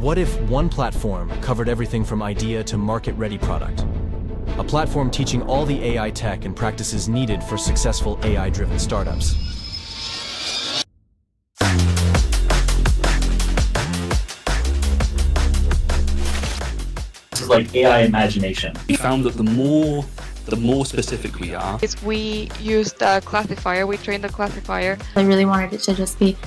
What if one platform covered everything from idea to market-ready product? A platform teaching all the AI tech and practices needed for successful AI-driven startups. like AI imagination. We found that the more specific we are, is we use the classifier, we train the classifier. I really wanted it to just be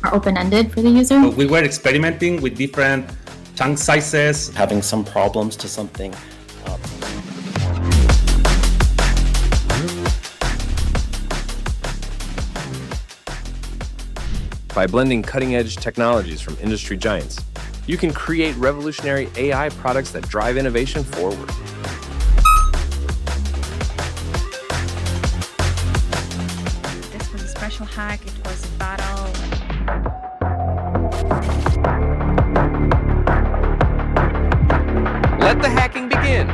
more open-ended for the user. We were experimenting with different chunk sizes, having some problems to something. By blending cutting-edge technologies from industry giants, you can create revolutionary AI products that drive innovation forward. This was a special hack. It was a battle. Let the hacking begin.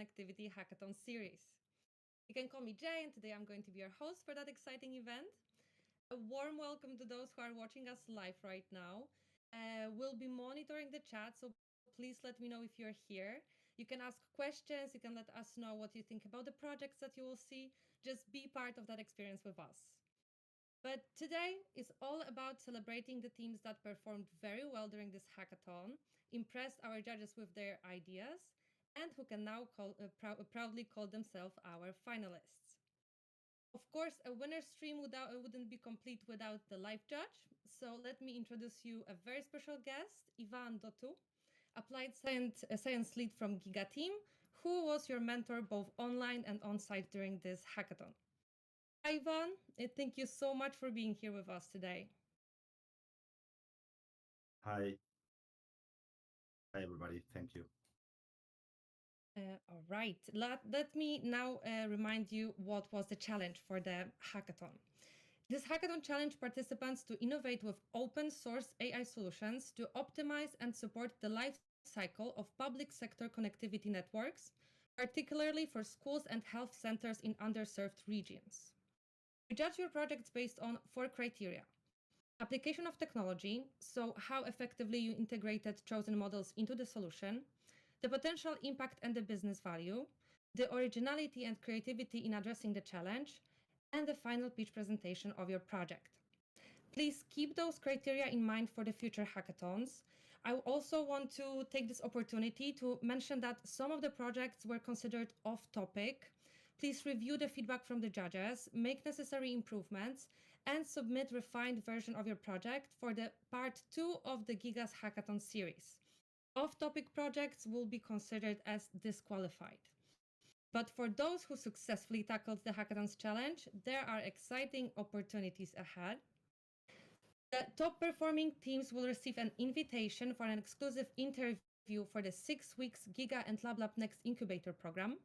Connectivity Hackathon series. You can call me Jay, and today I'm going to be your host for that exciting event. A warm welcome to those who are watching us live right now. We'll be monitoring the chat, so please let me know if you're here. You can ask questions, you can let us know what you think about the projects that you will see. Just be part of that experience with us. But today is all about celebrating the teams that performed very well during this hackathon, impressed our judges with their ideas, and who can now proudly call themselves our finalists. Of course, a winner's stream wouldn't be complete without the live judge, so let me introduce you a very special guest, Ivan Dotu, applied science lead from Giga team, who was your mentor both online and on-site during this hackathon. Hi, Ivan, thank you so much for being here with us today. Hi. Hi, everybody. Thank you. All right, let me now remind you what was the challenge for the hackathon. This hackathon challenged participants to innovate with open source AI solutions to optimize and support the life cycle of public sector connectivity networks, particularly for schools and health centers in underserved regions. We judge your projects based on 4 criteria. Application of technology, so how effectively you integrated chosen models into the solution, the potential impact and the business value, the originality and creativity in addressing the challenge, and the final pitch presentation of your project. Please keep those criteria in mind for the future hackathons. I also want to take this opportunity to mention that some of the projects were considered off-topic. Please review the feedback from the judges, make necessary improvements, and submit refined version of your project for the part 2 of the Giga's Hackathon series. Off-topic projects will be considered as disqualified. But for those who successfully tackled the Hackathon's challenge, there are exciting opportunities ahead. The top performing teams will receive an invitation for an exclusive interview for the 6 weeks Giga and LabLab Next Incubator program.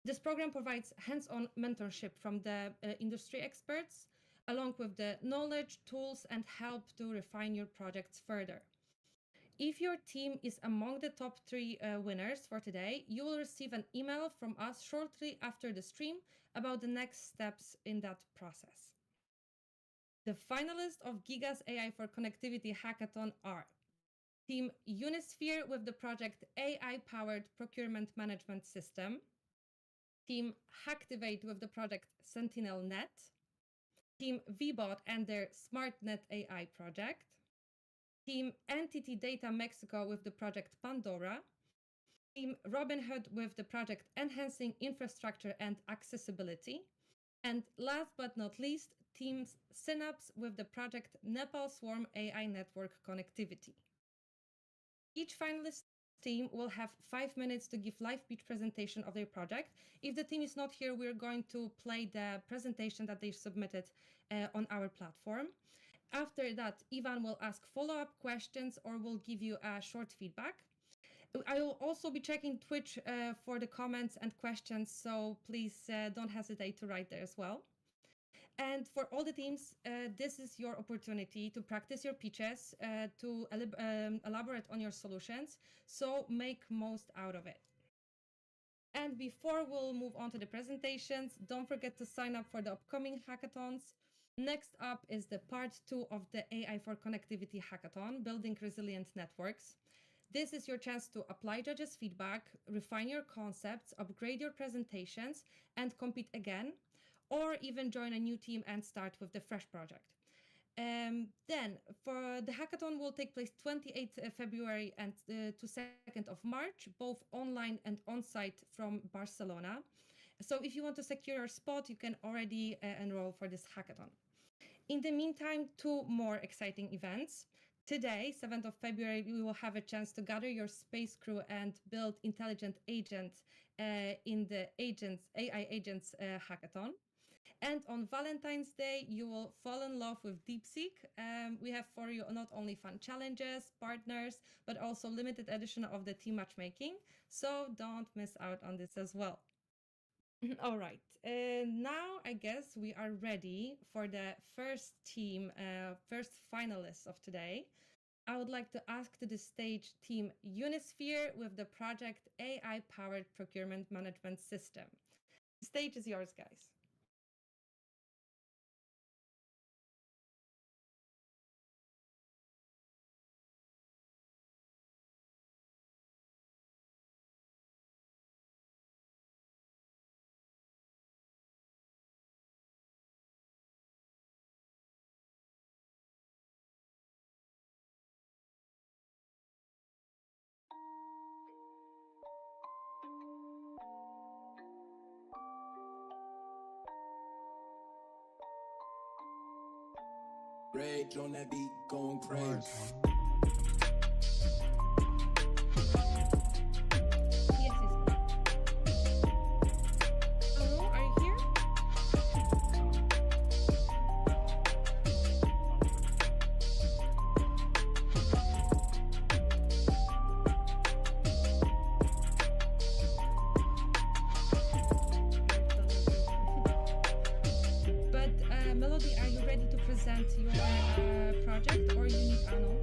This program provides hands-on mentorship from the industry experts, along with the knowledge, tools, and help to refine your projects further. If your team is among the top 3 winners for today, you will receive an email from us shortly after the stream about the next steps in that process. The finalists of Giga's AI for Connectivity Hackathon are Team Unisphere with the project AI-powered procurement management system, Team Hacktivate with the project SentinelNet, Team VBot and their SmartNet AI project, Team Entity Data Mexico with the project Pandora, Team Robinhood with the project Enhancing Infrastructure and Accessibility, and last but not least, Team Synapse with the project Nepal Swarm AI Network Connectivity. Each finalist team will have 5 minutes to give live pitch presentation of their project. If the team is not here, we're going to play the presentation that they submitted on our platform. After that, Ivan will ask follow-up questions or will give you a short feedback. I will also be checking Twitch for the comments and questions, so please don't hesitate to write there as well. And for all the teams, this is your opportunity to practice your pitches, to elaborate on your solutions, so make most out of it. And before we'll move on to the presentations, don't forget to sign up for the upcoming hackathons. Next up is the part 2 of the AI for Connectivity Hackathon, Building Resilient Networks. This is your chance to apply judges' feedback, refine your concepts, upgrade your presentations, and compete again, or even join a new team and start with the fresh project. Then, for the hackathon will take place 28th February and to 2nd of March, both online and on-site from Barcelona. So if you want to secure your spot, you can already enroll for this hackathon. In the meantime, two more exciting events. Today, 7th of February, we will have a chance to gather your space crew and build intelligent agents in the AI Agents hackathon. And on Valentine's Day, you will fall in love with DeepSeek. We have for you not only fun challenges, partners, but also limited edition of the team matchmaking. So don't miss out on this as well. All right. Now I guess we are ready for the first team, first finalists of today. I would like to ask to the stage team Unisphere with the project AI-powered procurement management system. The stage is yours, guys. Rage on that beat, going crazy. Are you here? But Melody, are you ready to present your project, or you need Ano?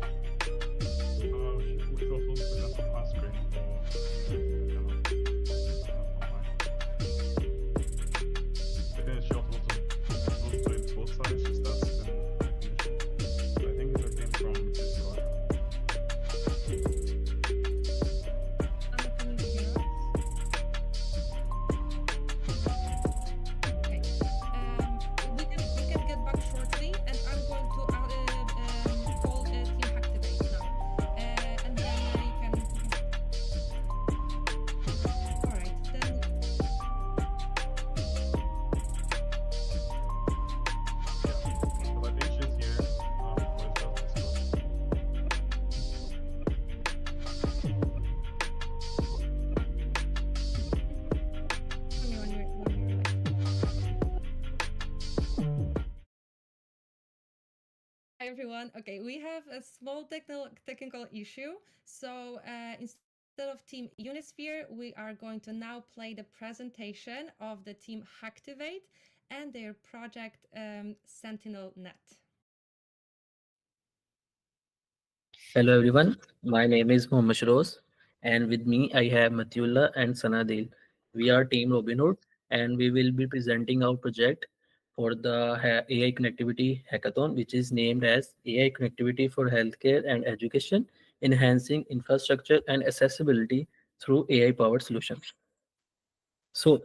Hi everyone. Okay, we have a small technical issue. So instead of Team Unisphere, we are going to now play the presentation of the Team Hacktivate and their project Sentinel.net. Hello everyone, my name is Mohammed Shroz, and with me I have Matullah and Sanadil. We are Team Robinhood and we will be presenting our project for the AI Connectivity Hackathon, which is named as AI Connectivity for Healthcare and Education, Enhancing Infrastructure and Accessibility through AI-powered solutions. So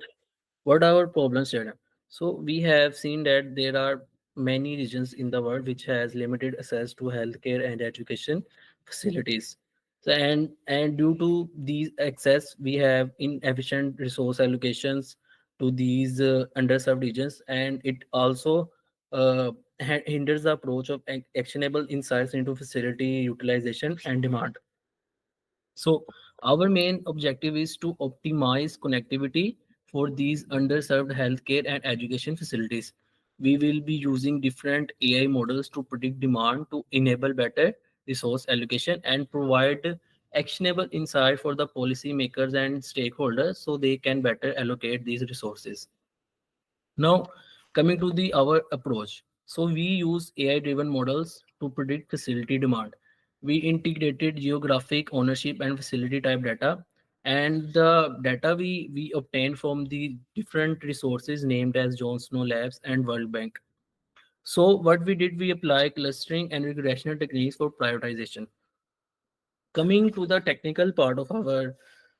what are our problems here? So we have seen that there are many regions in the world which has limited access to healthcare and education facilities. So, and due to these access, we have inefficient resource allocations to these underserved regions, and it also hinders the approach of actionable insights into facility utilization and demand. So our main objective is to optimize connectivity for these underserved healthcare and education facilities. We will be using different AI models to predict demand to enable better resource allocation and provide actionable insight for the policymakers and stakeholders so they can better allocate these resources. Now, coming to the our approach. So we use AI-driven models to predict facility demand. We integrated geographic ownership and facility type data, and the data we obtained from the different resources named as John Snow Labs and World Bank. So what we did, we apply clustering and regressional techniques for prioritization. Coming to the technical part of our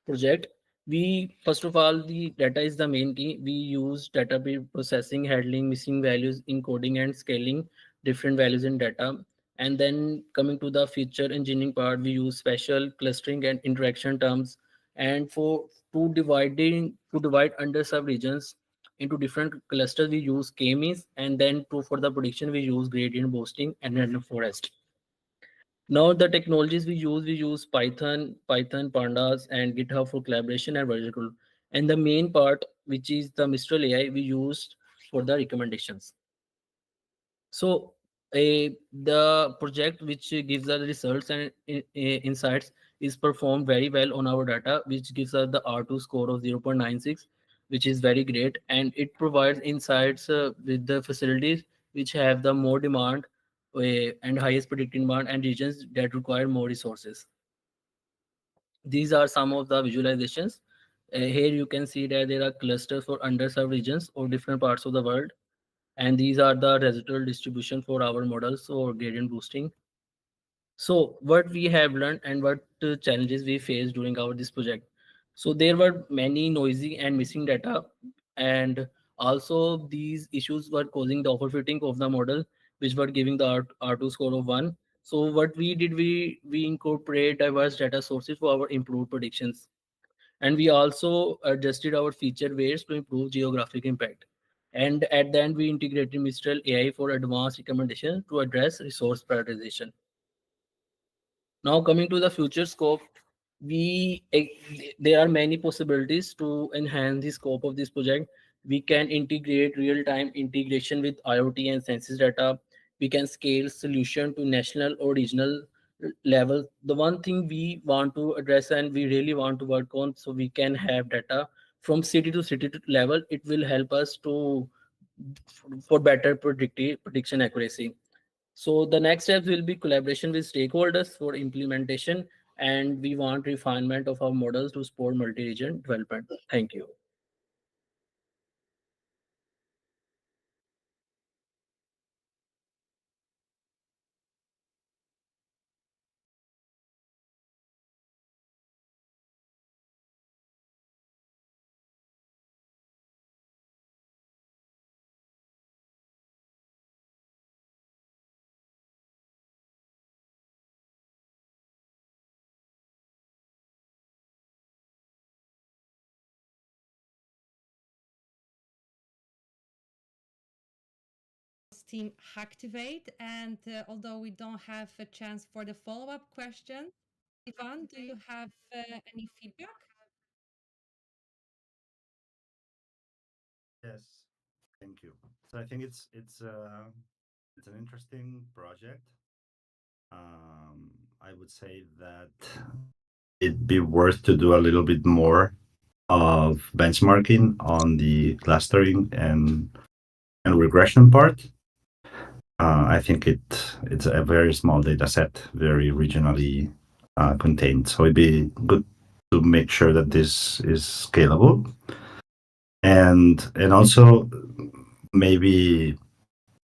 project, we first of all, the data is the main key. We use data processing, handling missing values, encoding and scaling different values in data. And then coming to the feature engineering part, we use special clustering and interaction terms. And for to divide underserved regions into different clusters, we use k-means. And then for the prediction, we use gradient boosting and random forest. Now the technologies we use Python, Pandas, and GitHub for collaboration and version control. And the main part, which is the Mistral AI, we used for the recommendations. So the project which gives us the results and insights is performed very well on our data, which gives us the R2 score of 0.96, which is very great. And it provides insights with the facilities which have the more demand and highest predicted demand and regions that require more resources. These are some of the visualizations. Here you can see that there are clusters for underserved regions or different parts of the world, and these are the residual distribution for our models or gradient boosting. So what we have learned and what challenges we faced during our this project. So there were many noisy and missing data, and also these issues were causing the overfitting of the model, which were giving the R2 score of 1. So what we did, we incorporate diverse data sources for our improved predictions. And we also adjusted our feature weights to improve geographic impact. And at the end, we integrated Mistral AI for advanced recommendation to address resource prioritization. Now coming to the future scope, there are many possibilities to enhance the scope of this project. We can integrate real-time integration with IoT and census data. We can scale solution to national or regional level. The one thing we want to address and we really want to work on, so we can have data from city to level. It will help us to for better prediction accuracy. So the next steps will be collaboration with stakeholders for implementation, and we want refinement of our models to support multi-region development. Thank you. Team Hacktivate, and although we don't have a chance for the follow-up question, Ivan, do you have any feedback? Yes, thank you. So I think it's an interesting project. I would say that it'd be worth to do a little bit more of benchmarking on the clustering and regression part. I think it's a very small data set, very regionally contained. So it'd be good to make sure that this is scalable, and also maybe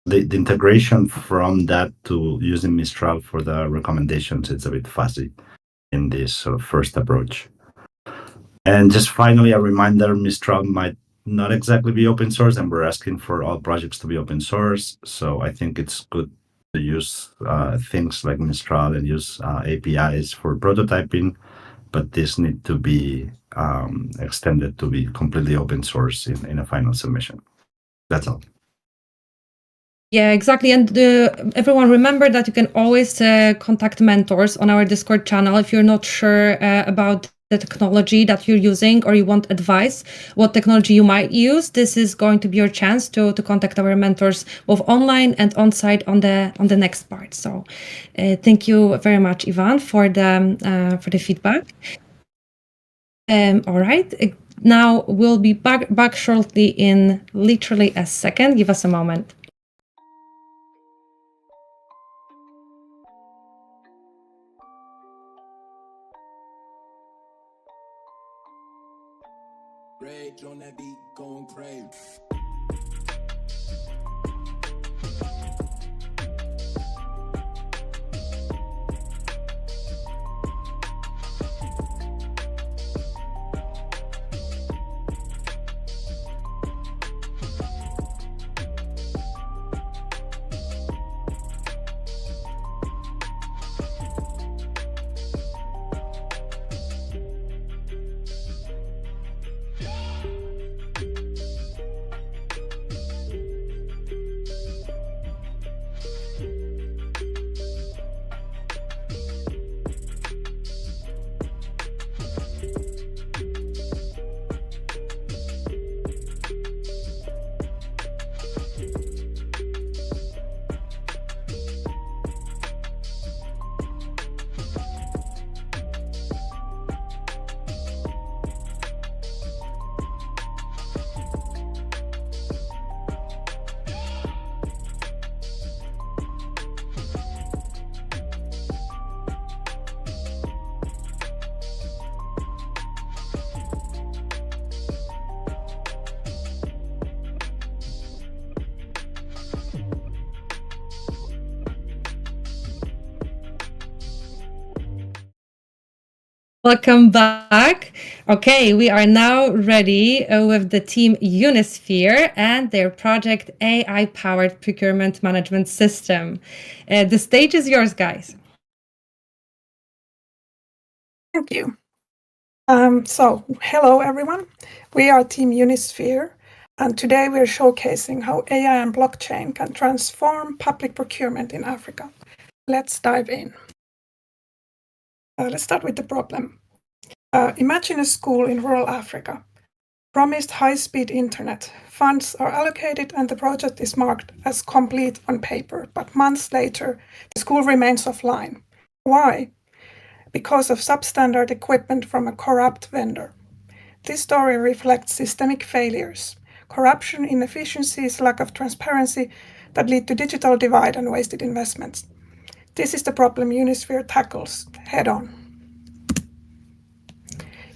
the integration from that to using Mistral for the recommendations. It's a bit fuzzy in this sort of first approach. And just finally, a reminder: Mistral might not exactly be open source, and we're asking for all projects to be open source. So I think it's good to use things like Mistral and use APIs for prototyping, but this need to be extended to be completely open source in a final submission. That's all. Yeah, exactly. And everyone remember that you can always contact mentors on our Discord channel if you're not sure about the technology that you're using or you want advice, what technology you might use. This is going to be your chance to contact our mentors both online and on-site on the next part. So thank you very much, Ivan, for the feedback. All right. Now we'll be back shortly in literally a second. Give us a moment. Rage on that beat, going crazy. Welcome back. Okay, we are now ready with the team Unisphere and their project AI-powered procurement management system. The stage is yours, guys. Thank you. So, hello everyone. We are Team Unisphere, and today we're showcasing how AI and blockchain can transform public procurement in Africa. Let's dive in. Let's start with the problem. Imagine a school in rural Africa. Promised high-speed internet. Funds are allocated and the project is marked as complete on paper, but months later, the school remains offline. Why? Because of substandard equipment from a corrupt vendor. This story reflects systemic failures, corruption, inefficiencies, lack of transparency that lead to digital divide and wasted investments. This is the problem Unisphere tackles head-on.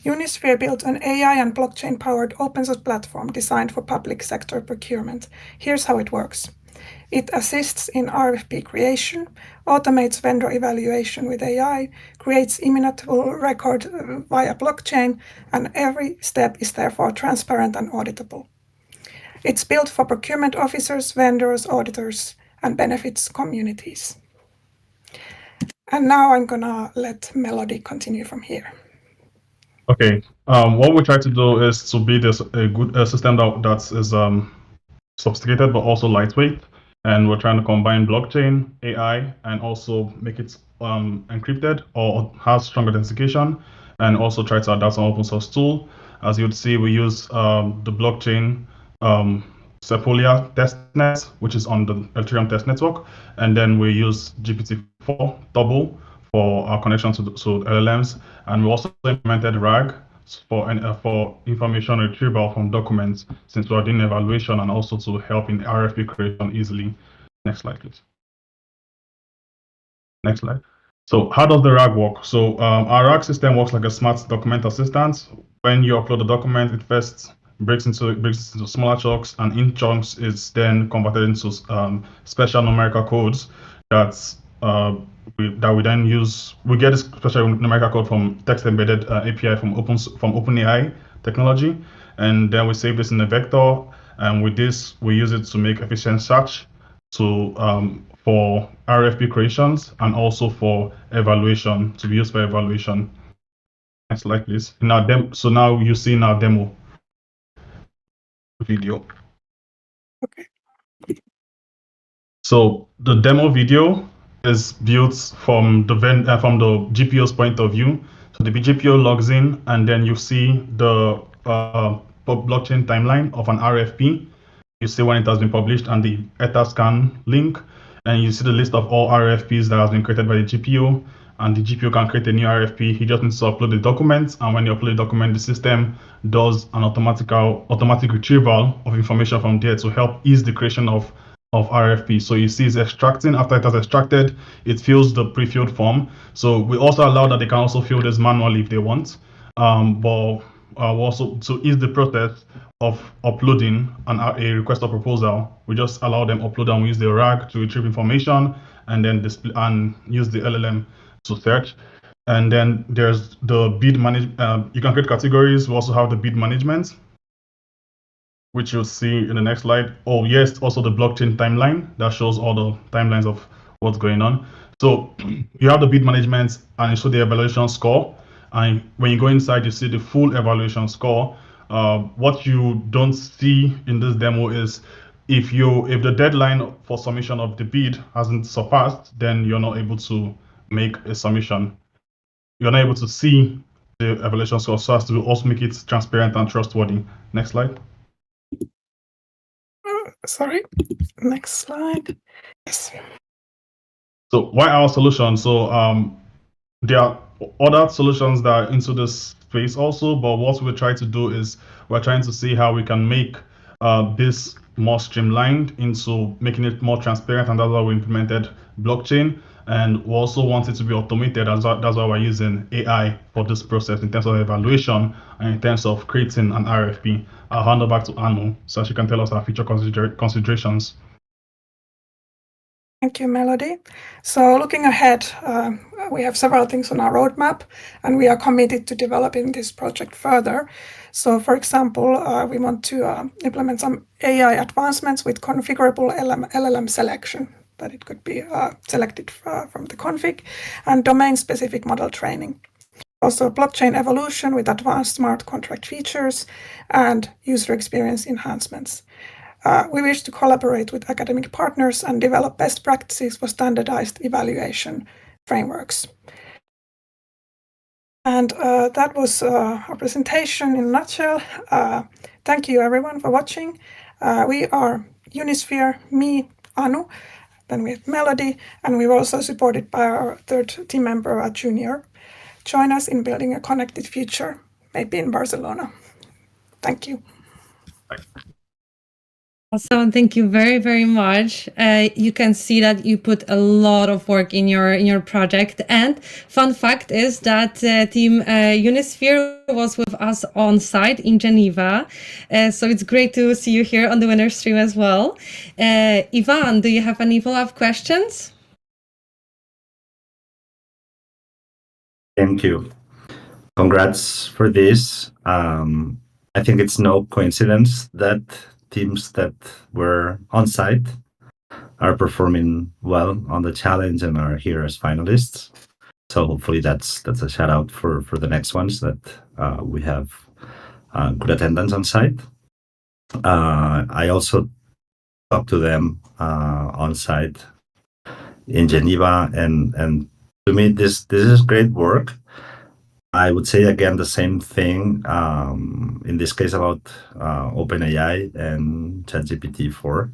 Unisphere built an AI and blockchain-powered open-source platform designed for public sector procurement. Here's how it works. It assists in RFP creation, automates vendor evaluation with AI, creates immutable record via blockchain, and every step is therefore transparent and auditable. It's built for procurement officers, vendors, auditors, and benefits communities. And now I'm gonna let Melody continue from here. Okay. What we try to do is to build a good system that is sophisticated but also lightweight, and we're trying to combine blockchain, AI, and also make it encrypted or has strong authentication, and also try to adapt an open source tool. As you'd see, we use the blockchain Sepolia testnet, which is on the Ethereum test network, and then we use GPT-4 Double for our connection to LLMs, and we also implemented RAG for information retrieval from documents, since we are doing evaluation and also to help in RFP creation easily. Next slide, please. Next slide. So how does the RAG work? So our RAG system works like a smart document assistant. When you upload the document, it first breaks into smaller chunks, and in chunks is then converted into special numerical codes that we then use. We get this special numerical code from text embedded API from OpenAI technology, and then we save this in a vector. And with this, we use it to make efficient search for RFP creations and also for evaluation, to be used for evaluation. Next slide, please. So now you see in our demo video. Okay. So the demo video is built from the GPO's point of view. So the GPO logs in, and then you see the blockchain timeline of an RFP. You see when it has been published and the Etherscan link, and you see the list of all RFPs that has been created by the GPO. And the GPO can create a new RFP. He just needs to upload the documents, and when you upload the document, the system does an automatic retrieval of information from there to help ease the creation of RFP. So you see it's extracting. After it has extracted, it fills the pre-filled form. So we also allow that they can also fill this manually if they want. But also to ease the process of uploading a request or proposal, we just allow them upload, and we use the RAG to retrieve information and then display and use the LLM to search. And then there's the bid management. You can create categories. We also have the bid management, which you'll see in the next slide. Oh yes, also the blockchain timeline that shows all the timelines of what's going on. So you have the bid management, and you show the evaluation score. And when you go inside, you see the full evaluation score. What you don't see in this demo is if the deadline for submission of the bid hasn't surpassed, then you're not able to make a submission. You're not able to see the evaluation score, so as to also make it transparent and trustworthy. Next slide. Sorry, next slide. Yes. So why our solution? So there are other solutions that are into this space also, but what we try to do is we're trying to see how we can make this more streamlined into making it more transparent, and that's why we implemented blockchain. And we also want it to be automated. That's why we're using AI for this process in terms of evaluation and in terms of creating an RFP. I'll hand it back to Anu so she can tell us our future considerations. Thank you, Melody. So looking ahead, we have several things on our roadmap, and we are committed to developing this project further. So, for example, we want to implement some AI advancements with configurable LLM selection, that it could be selected from the config, and domain-specific model training. Also, blockchain evolution with advanced smart contract features and user experience enhancements. We wish to collaborate with academic partners and develop best practices for standardized evaluation frameworks. And that was our presentation in a nutshell. Thank you everyone for watching. We are Unisphere, me, Anu, then we have Melody, and we're also supported by our third team member, Junior. Join us in building a connected future, maybe in Barcelona. Thank you. Awesome, thank you very, very much. You can see that you put a lot of work in your project. And fun fact is that team Unisphere was with us on site in Geneva. So it's great to see you here on the winner stream as well. Ivan, do you have any follow-up questions? Thank you. Congrats for this. I think it's no coincidence that teams that were on site are performing well on the challenge and are here as finalists. So hopefully that's a shout out for the next ones that we have good attendance on site. I also talked to them on site in Geneva, and to me this is great work. I would say again the same thing in this case about OpenAI and ChatGPT-4.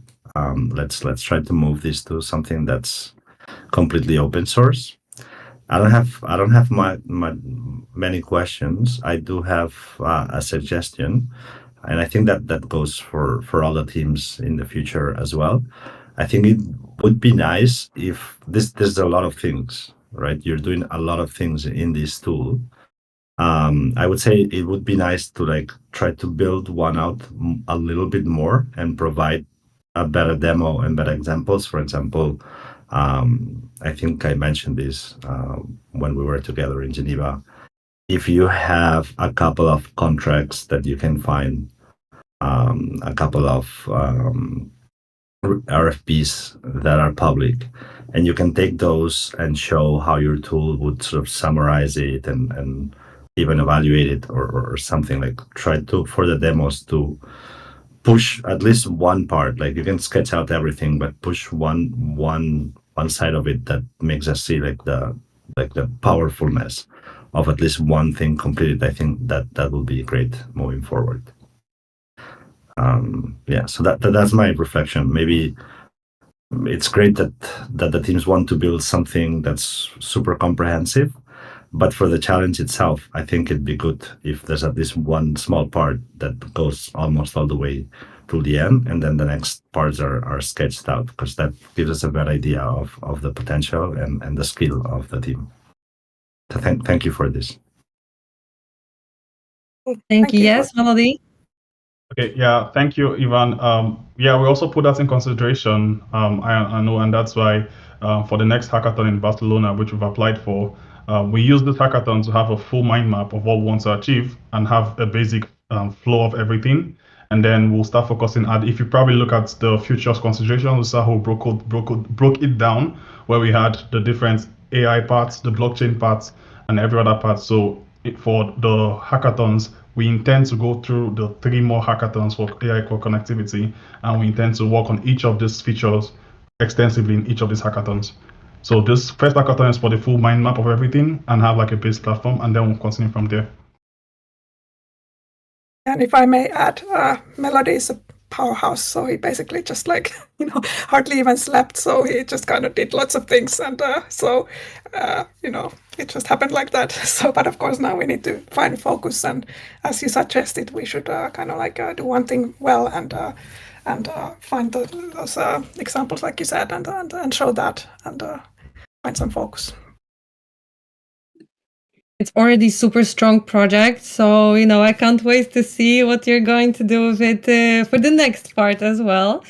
Let's try to move this to something that's completely open source. I don't have many questions. I do have a suggestion, and I think that goes for all the teams in the future as well. I think it would be nice if there's a lot of things, right? You're doing a lot of things in this tool. I would say it would be nice to try to build one out a little bit more and provide a better demo and better examples. For example, I think I mentioned this when we were together in Geneva. If you have a couple of contracts that you can find, a couple of RFPs that are public, and you can take those and show how your tool would sort of summarize it and even evaluate it or something, like try to, for the demos, to push at least one part. Like you can sketch out everything, but push one side of it that makes us see the powerfulness of at least one thing completed. I think that will be great moving forward. Yeah, so that's my reflection. Maybe it's great that the teams want to build something that's super comprehensive, but for the challenge itself, I think it'd be good if there's at least one small part that goes almost all the way to the end, and then the next parts are sketched out, because that gives us a better idea of the potential and the skill of the team. So thank you for this. Thank you. Yes, Melody. Okay, yeah, thank you, Ivan. Yeah, we also put that in consideration, I know, and that's why for the next hackathon in Barcelona, which we've applied for, we use this hackathon to have a full mind map of what we want to achieve and have a basic flow of everything. And then we'll start focusing at, if you probably look at the futures considerations, we saw how we broke it down, where we had the different AI parts, the blockchain parts, and every other part. So for the hackathons, we intend to go through the 3 more hackathons for AI core connectivity, and we intend to work on each of these features extensively in each of these hackathons. So this first hackathon is for the full mind map of everything and have like a base platform, and then we'll continue from there. And if I may add, Melody is a powerhouse, so he basically just hardly even slept, so he just kind of did lots of things, and it just happened like that. So, but of course now we need to find focus, and as you suggested, we should do one thing well and find those examples like you said, and show that, and find some focus. It's already super strong project, so I can't wait to see what you're going to do with it for the next part as well.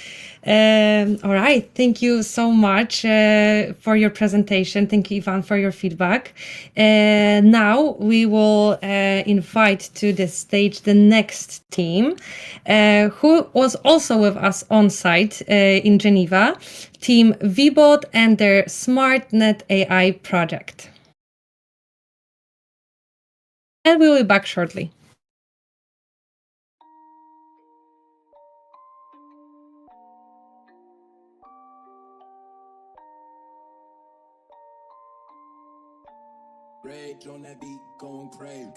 All right. Thank you so much for your presentation. Thank you, Ivan, for your feedback. Now we will invite to the stage the next team, who was also with us on site in Geneva, Team VBot and their SmartNet AI project. And we will be back shortly. Rage on that beat, going crazy.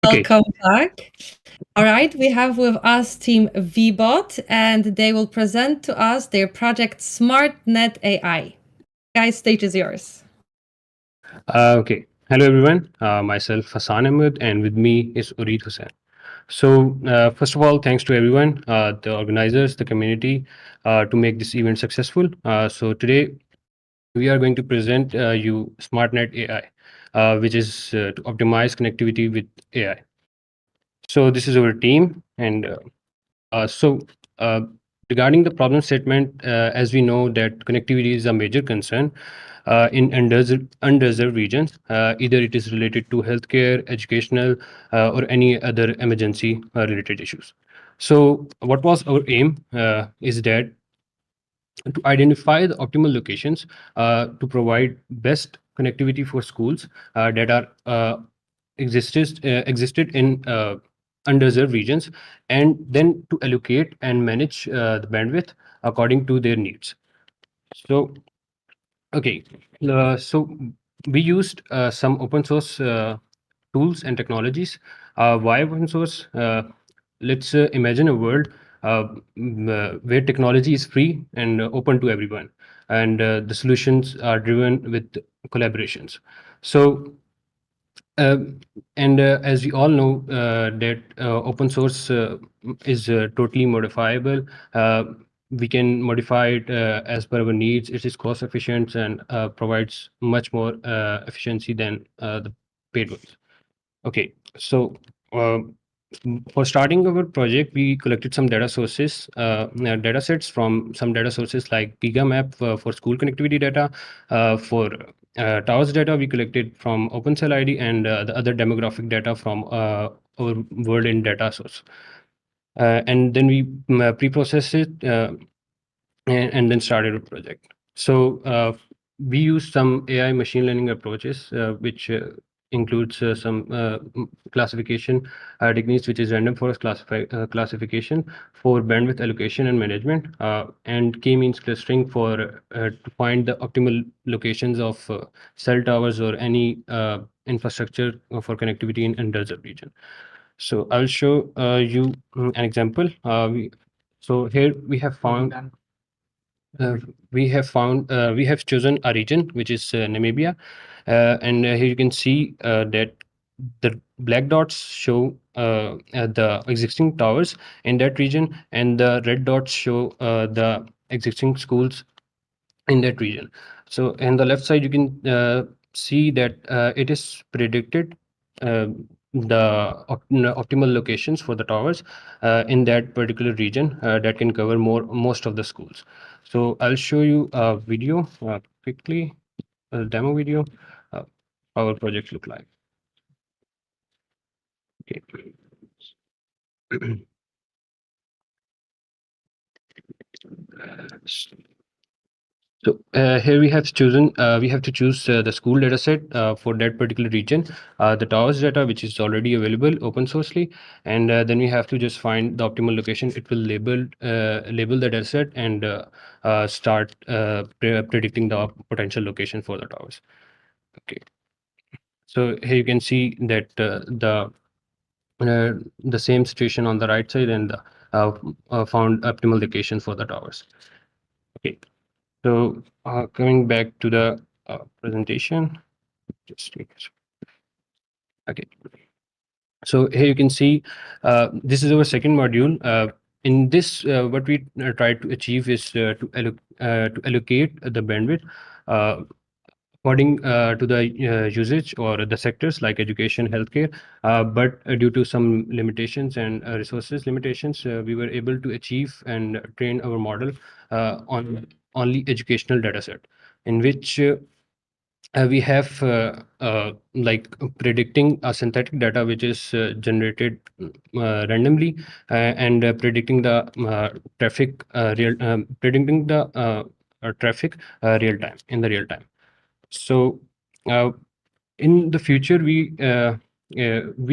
Welcome back. All right, we have with us Team VBot, and they will present to us their project SmartNet AI. Guys, stage is yours. Okay. Hello, everyone. Myself, Hassan Ahmed, and with me is Urid Hussain. So, first of all, thanks to everyone, the organizers, the community, to make this event successful. So today, we are going to present you SmartNet AI, which is to optimize connectivity with AI. So this is our team, and regarding the problem statement, as we know that connectivity is a major concern in underserved regions. Either it is related to healthcare, educational, or any other emergency related issues. So what was our aim is that to identify the optimal locations to provide best connectivity for schools that are existed in underserved regions, and then to allocate and manage the bandwidth according to their needs. So, okay, so we used some open source tools and technologies. Why open source? Let's imagine a world where technology is free and open to everyone, and the solutions are driven with collaborations. So, and as we all know, that open source is totally modifiable. We can modify it as per our needs. It is cost efficient and provides much more efficiency than the paid ones. Okay, so for starting our project, we collected some data sources, data sets from some data sources like GigaMap for school connectivity data. For towers data, we collected from OpenCell ID and the other demographic data from our world in data source. And then we pre-processed it and then started a project. So we used some AI machine learning approaches, which includes some classification techniques, which is random forest classification for bandwidth allocation and management, and k-means clustering for to find the optimal locations of cell towers or any infrastructure for connectivity in desert region. So I'll show you an example. So here we have found we have chosen a region which is Namibia, and here you can see that the black dots show the existing towers in that region, and the red dots show the existing schools in that region. So in the left side, you can see that it is predicted the optimal locations for the towers in that particular region that can cover most of the schools. So I'll show you a video quickly, a demo video, how our project look like. Okay. So here we have chosen, we have to choose the school dataset for that particular region, the towers data, which is already available open sourcely, and then we have to just find the optimal location. It will label the dataset and start predicting the potential location for the towers. Okay. So here you can see that the same situation on the right side, and found optimal location for the towers. Okay. So coming back to the presentation, just okay. So here you can see this is our second module. In this, what we try to achieve is to allocate the bandwidth according to the usage or the sectors like education, healthcare. But due to some limitations and resources limitations, we were able to achieve and train our model on only educational data set, in which we have like predicting a synthetic data which is generated randomly, and predicting the traffic predicting the traffic real time in the real time. So in the future, we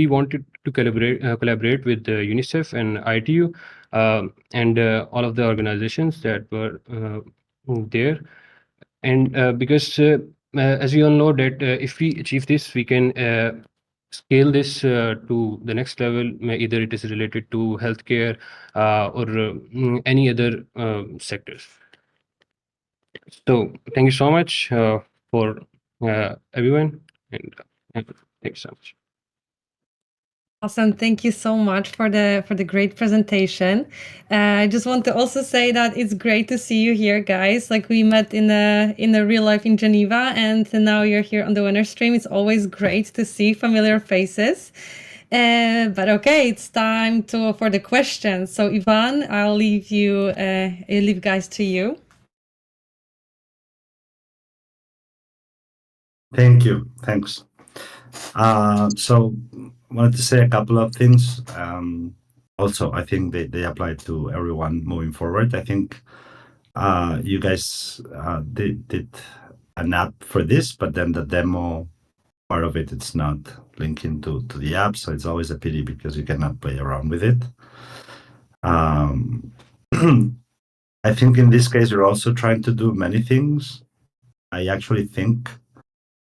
wanted to collaborate with UNICEF and ITU and all of the organizations that were there. And because as we all know that if we achieve this, we can scale this to the next level. Either it is related to healthcare or any other sectors. So thank you so much for everyone, and thank you so much. Awesome. Thank you so much for the great presentation. I just want to also say that it's great to see you here, guys. Like, we met in the real life in Geneva, and now you're here on the winner stream. It's always great to see familiar faces. But okay, it's time for the questions. So Ivan, I'll leave guys to you. Thank you. Thanks. So wanted to say a couple of things. Also, I think they apply to everyone moving forward. I think you guys did an app for this, but then the demo part of it's not linking to the app, so it's always a pity because you cannot play around with it. I think in this case, you're also trying to do many things. I actually think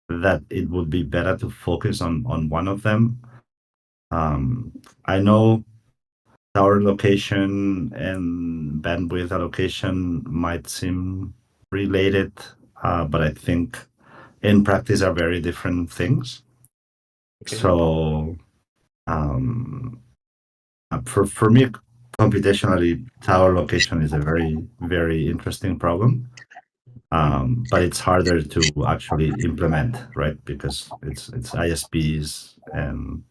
that it would be better to focus on one of them. I know tower location and bandwidth allocation might seem related, but I think in practice are very different things. Okay. So for me, computationally, tower location is a very, very interesting problem. But it's harder to actually implement, right? Because it's ISPs and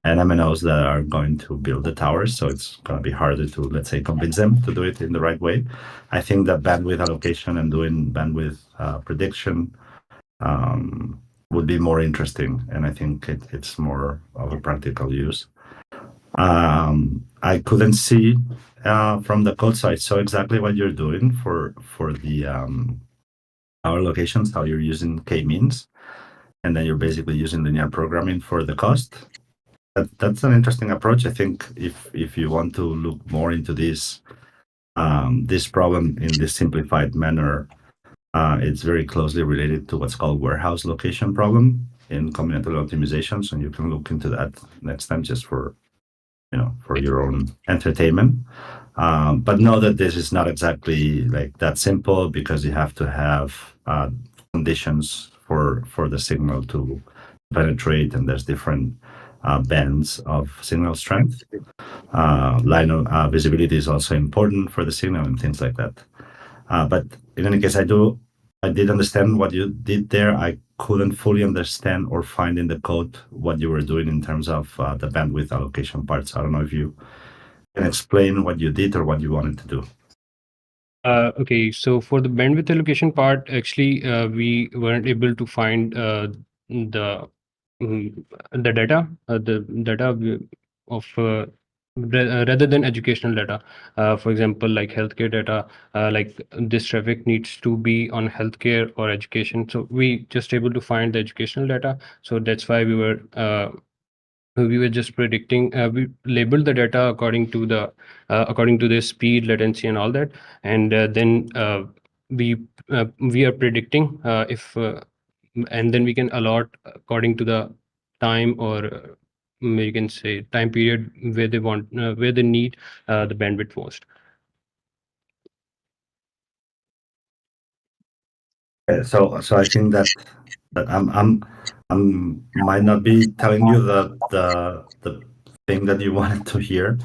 MNOs that are going to build the towers, so it's going to be harder to, let's say, convince them to do it in the right way. I think that bandwidth allocation and doing bandwidth prediction would be more interesting, and I think it's more of a practical use. I couldn't see from the code side so exactly what you're doing for the tower locations, how you're using k-means. and then you're basically using linear programming for the cost. That's an interesting approach. I think if you want to look more into this problem in this simplified manner, it's very closely related to what's called warehouse location problem in combinatorial optimization. So you can look into that next time, just for your own entertainment. But know that this is not exactly like that simple, because you have to have conditions for the signal to penetrate, and there's different bands of signal strength. Line of visibility is also important for the signal and things like that. But in any case, I did understand what you did there. I couldn't fully understand or find in the code what you were doing in terms of the bandwidth allocation parts. I don't know if you can explain what you did or what you wanted to do. Okay, so for the bandwidth allocation part, actually, we weren't able to find the data, of rather than educational data. For example, like healthcare data, like this traffic needs to be on healthcare or education. So we just able to find the educational data. So that's why we were just predicting. We labeled the data according to the speed, latency, and all that, and then we are predicting if and then we can allot according to the time, or you can say time period where they need the bandwidth most. So I think that I'm might not be telling you the thing that you wanted to hear,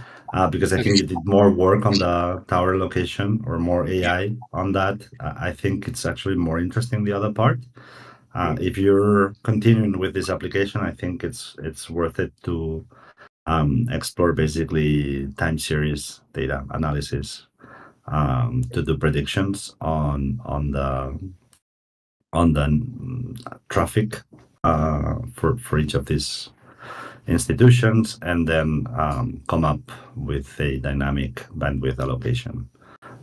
because I think you did more work on the tower location, or more AI on that. I think it's actually more interesting, the other part. If you're continuing with this application, I think it's worth it to explore basically time series data analysis to do predictions on the traffic for each of these institutions, and then come up with a dynamic bandwidth allocation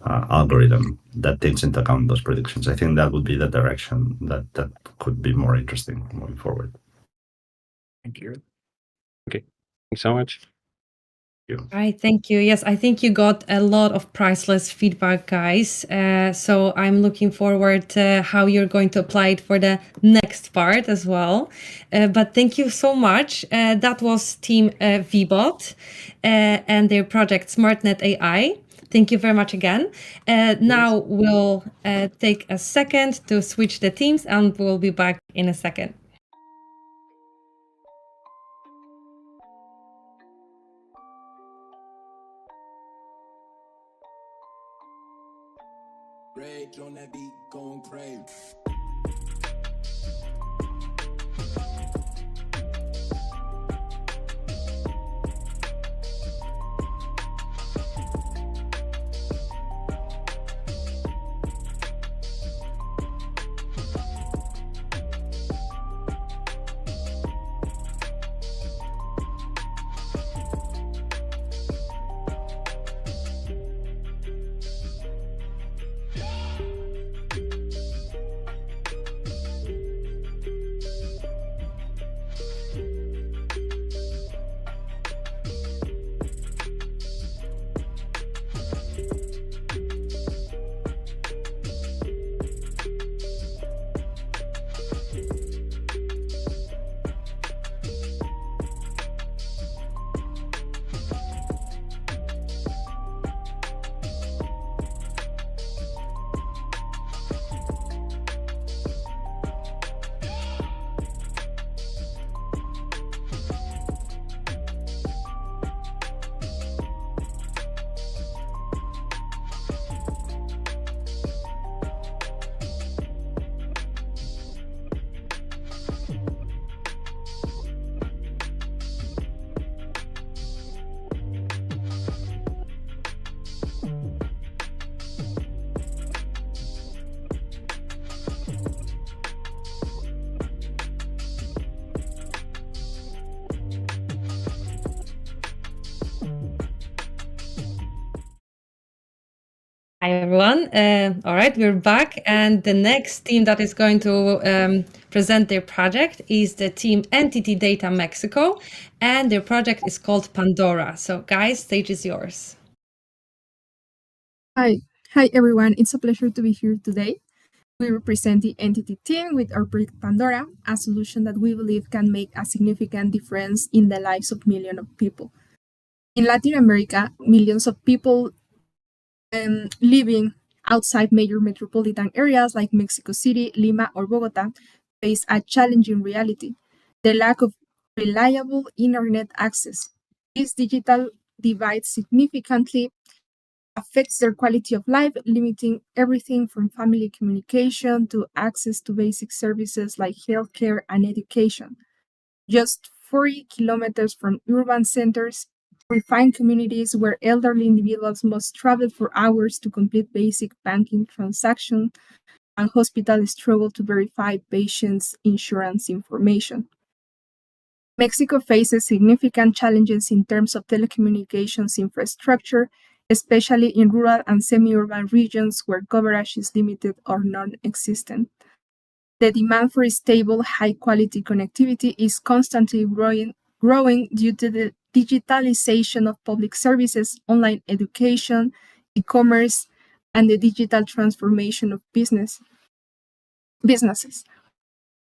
algorithm that takes into account those predictions. I think that would be the direction that could be more interesting moving forward. Thank you. Okay, thanks so much. All right, thank you. Yes, I think you got a lot of priceless feedback, guys. So I'm looking forward to how you're going to apply it for the next part as well. But thank you so much. That was Team VBot and their project SmartNet AI. Thank you very much again. Now we'll take a second to switch the teams, and we'll be back in a second. Rage on that beat, going crazy. Hi everyone. All right, we're back, and the next team that is going to present their project is the team Entity Data Mexico, and their project is called Pandora. So, guys, stage is yours. Hi everyone. It's a pleasure to be here today. We represent the Entity team with our project Pandora, a solution that we believe can make a significant difference in the lives of millions of people. In Latin America, millions of people living outside major metropolitan areas like Mexico City, Lima, or Bogota face a challenging reality: the lack of reliable internet access. This digital divide significantly affects their quality of life, limiting everything from family communication to access to basic services like healthcare and education. Just 40 kilometers from urban centers, we find communities where elderly individuals must travel for hours to complete basic banking transactions, and hospitals struggle to verify patients' insurance information. Mexico faces significant challenges in terms of telecommunications infrastructure, especially in rural and semi-urban regions where coverage is limited or non-existent. The demand for stable, high-quality connectivity is constantly growing due to the digitalization of public services, online education, e-commerce, and the digital transformation of businesses.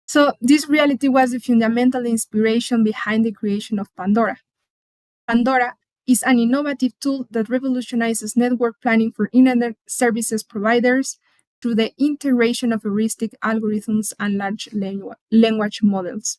So this reality was the fundamental inspiration behind the creation of Pandora. Pandora is an innovative tool that revolutionizes network planning for internet services providers through the integration of heuristic algorithms and large language models.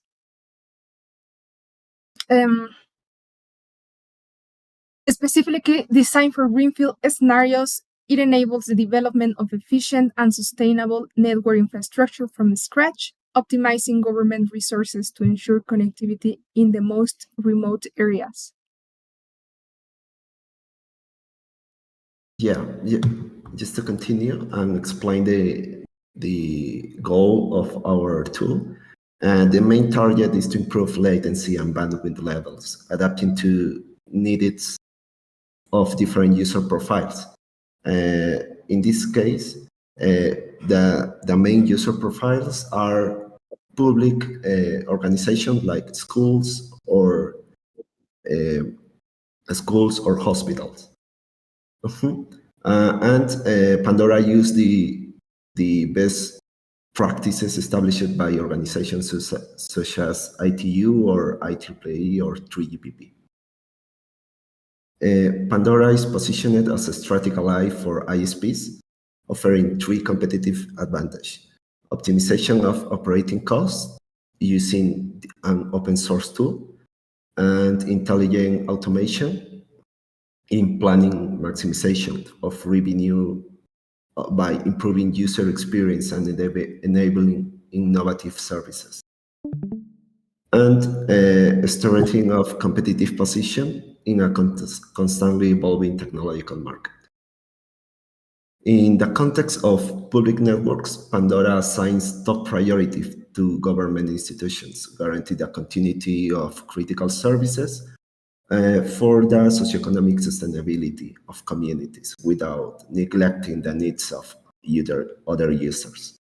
Specifically designed for greenfield scenarios, it enables the development of efficient and sustainable network infrastructure from scratch, optimizing government resources to ensure connectivity in the most remote areas. Yeah. Just to continue and explain the goal of our tool. The main target is to improve latency and bandwidth levels, adapting to needs of different user profiles. In this case, the main user profiles are public organizations like schools or hospitals. And Pandora used the best practices established by organizations such as ITU or IEEE or 3GPP. Pandora is positioned as a strategic ally for ISPs, offering three competitive advantages: optimization of operating costs using an open source tool, and intelligent automation in planning maximization of revenue by improving user experience and enabling innovative services. And strengthening of competitive position in a constantly evolving technological market. In the context of public networks, Pandora assigns top priority to government institutions, guarantee the continuity of critical services for the socioeconomic sustainability of communities without neglecting the needs of other users.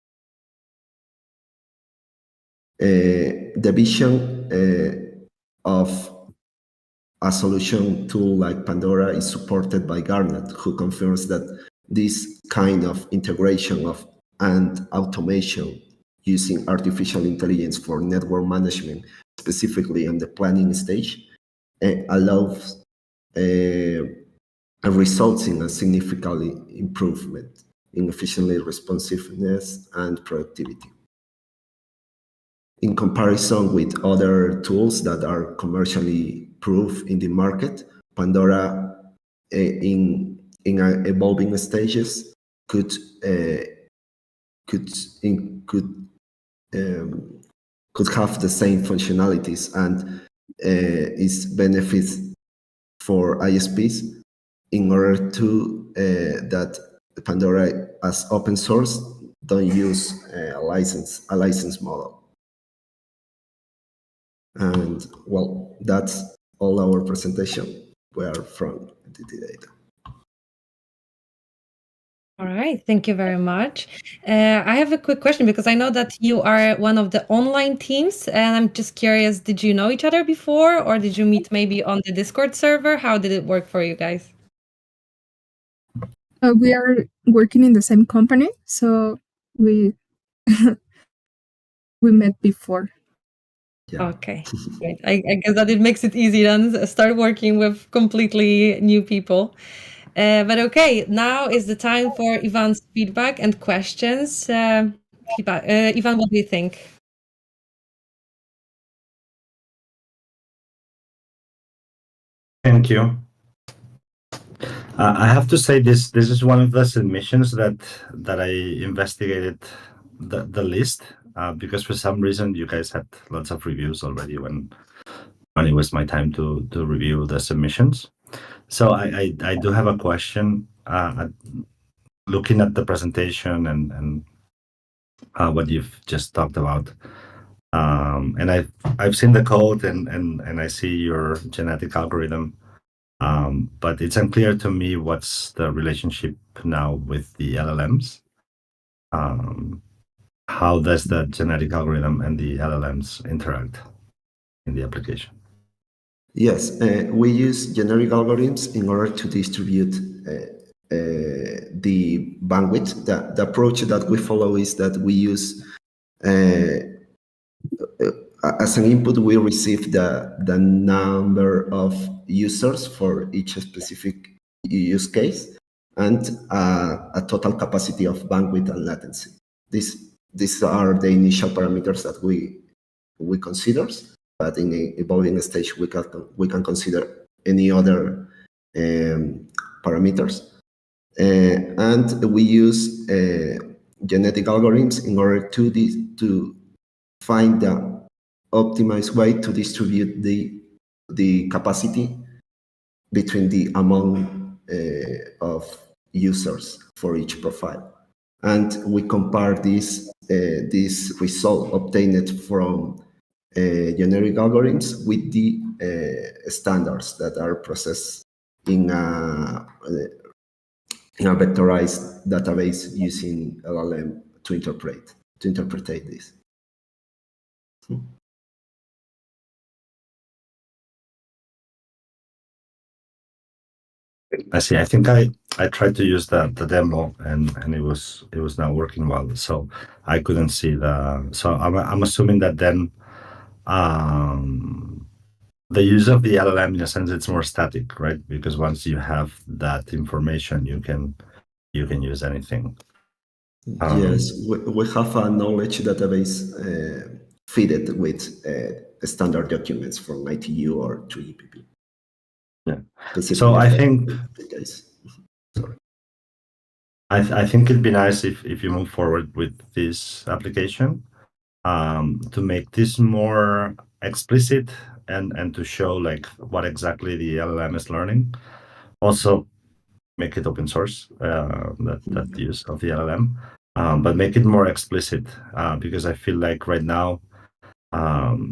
The vision of a solution tool like Pandora is supported by Garnet, who confirms that this kind of integration and automation using artificial intelligence for network management, specifically on the planning stage, allows and results in a significant improvement in efficiency, responsiveness, and productivity. In comparison with other tools that are commercially proof in the market, Pandora, in evolving stages, could have the same functionalities and its benefits for ISPs in order to that Pandora as open source don't use a license model. And well, that's all our presentation. We are from Entity Data. All right, thank you very much. I have a quick question because I know that you are one of the online teams, and I'm just curious, did you know each other before, or did you meet maybe on the Discord server? How did it work for you guys? We are working in the same company, so we we met before. Okay, great. I guess that it makes it easy then start working with completely new people. But okay, now is the time for Ivan's feedback and questions. Ivan, what do you think? Thank you. I have to say this is one of the submissions that I investigated the list because for some reason you guys had lots of reviews already when it was my time to review the submissions. So I do have a question. Looking at the presentation and what you've just talked about, and I've seen the code and I see your genetic algorithm. But it's unclear to me what's the relationship now with the LLMs. How does the genetic algorithm and the LLMs interact in the application? Yes, we use generic algorithms in order to distribute the bandwidth. The approach that we follow is that we use as an input, we receive the number of users for each specific use case and a total capacity of bandwidth and latency. These are the initial parameters that we consider, but in an evolving stage, we can consider any other parameters. And we use genetic algorithms in order to find the optimized way to distribute the capacity between the amount of users for each profile. And we compare this result obtained from generic algorithms with the standards that are processed in a vectorized database using LLM to interpret this. I see. I think I tried to use the demo and it was not working well. So I couldn't see so I'm assuming that then the use of the LLM in a sense it's more static, right? Because once you have that information you can use anything. Yes, we have a knowledge database fed with standard documents from ITU or 3GPP. Yeah. So I think I think it'd be nice if you move forward with this application to make this more explicit and to show like what exactly the LLM is learning. Also make it open source, that use of the LLM, but make it more explicit because I feel like right now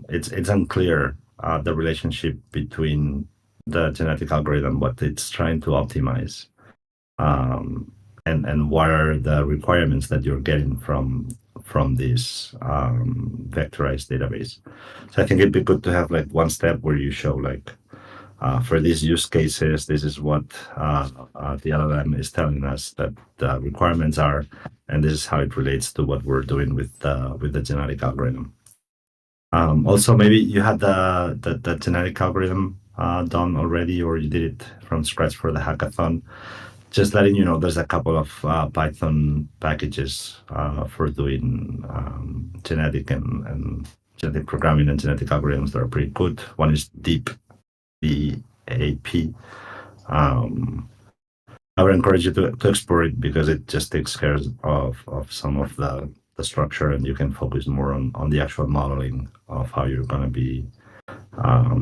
it's unclear the relationship between the genetic algorithm, what it's trying to optimize, and what are the requirements that you're getting from this vectorized database. So I think it'd be good to have like one step where you show like for these use cases, this is what the LLM is telling us that the requirements are, and this is how it relates to what we're doing with the genetic algorithm. Also, maybe you had the genetic algorithm done already, or you did it from scratch for the hackathon. Just letting you know, there's a couple of Python packages for doing genetic and genetic programming and genetic algorithms that are pretty good. One is Deep, DAP. I would encourage you to explore it because it just takes care of some of the structure, and you can focus more on the actual modeling of how you're going to be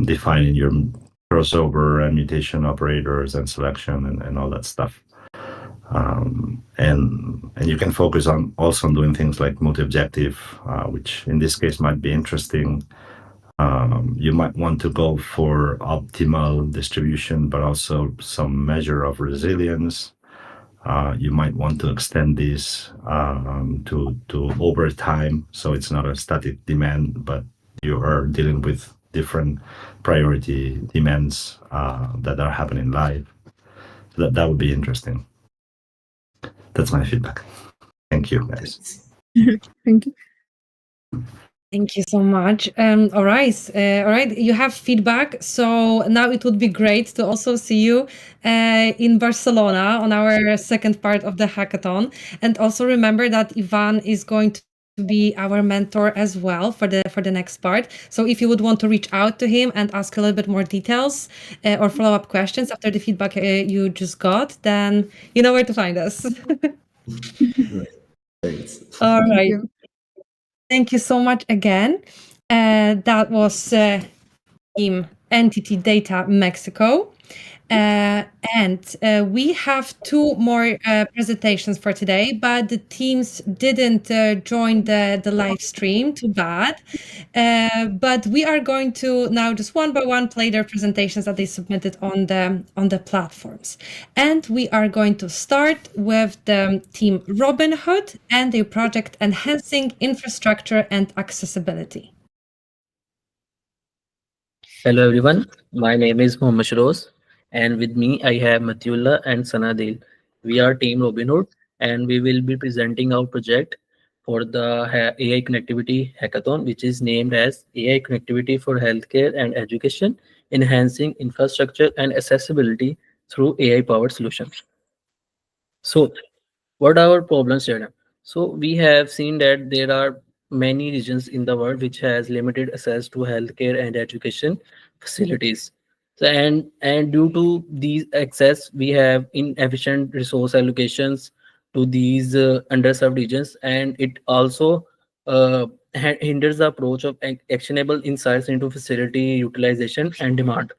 defining your crossover and mutation operators and selection and all that stuff. And you can focus on also on doing things like multi-objective, which in this case might be interesting. You might want to go for optimal distribution, but also some measure of resilience. You might want to extend this to over time, so it's not a static demand, but you are dealing with different priority demands that are happening live. So that would be interesting. That's my feedback. Thank you, guys. Thank you. Thank you so much. All right. You have feedback, so now it would be great to also see you in Barcelona on our second part of the hackathon. And also remember that Ivan is going to be our mentor as well for the next part. So if you would want to reach out to him and ask a little bit more details or follow up questions after the feedback you just got, then you know where to find us. Thanks. All Thank right. you. Thank you so much again. That was Team Entity Data Mexico. And we have two more presentations for today, but the teams didn't join the live stream, too bad. But we are going to now just one by one play their presentations that they submitted on the platforms. And we are going to start with the team Robinhood and their project Enhancing Infrastructure and Accessibility. Hello everyone, my name is Mohammed Shroz, and with me I have Matullah and Sanadil. We are Team Robinhood, and we will be presenting our project for the AI Connectivity Hackathon, which is named as AI Connectivity for Healthcare and Education, Enhancing Infrastructure and Accessibility through AI-powered solutions. So, what are our problems here? So we have seen that there are many regions in the world which has limited access to healthcare and education facilities. So, and due to these access, we have inefficient resource allocations to these underserved regions, and it also hinders the approach of actionable insights into facility utilization and demand.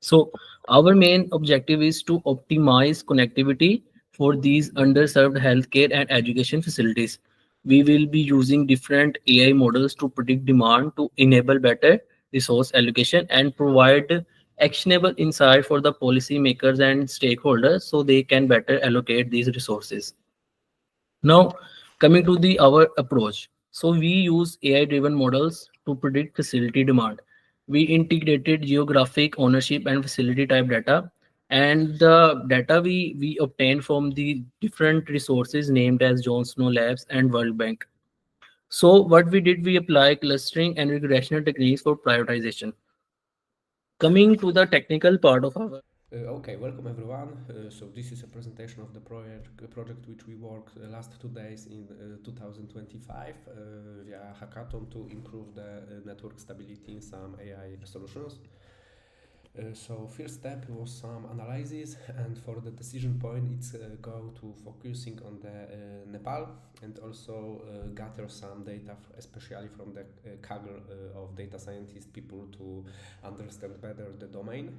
So our main objective is to optimize connectivity for these underserved healthcare and education facilities. We will be using different AI models to predict demand to enable better resource allocation and provide actionable insight for the policymakers and stakeholders so they can better allocate these resources. Now, coming to the our approach. So we use AI-driven models to predict facility demand. We integrated geographic ownership and facility type data, and the data we obtained from the different resources named as John Snow Labs and World Bank. So what we did, we apply clustering and regressional techniques for prioritization. Coming to the technical part of our Okay, welcome everyone. So this is a presentation of the project which we worked last 2 days in 2025 via Hackathon to improve the network stability in some AI solutions. So first step was some analysis, and for the decision point it's go to focusing on the Nepal and also gather some data, especially from the cadre of data scientist people to understand better the domain.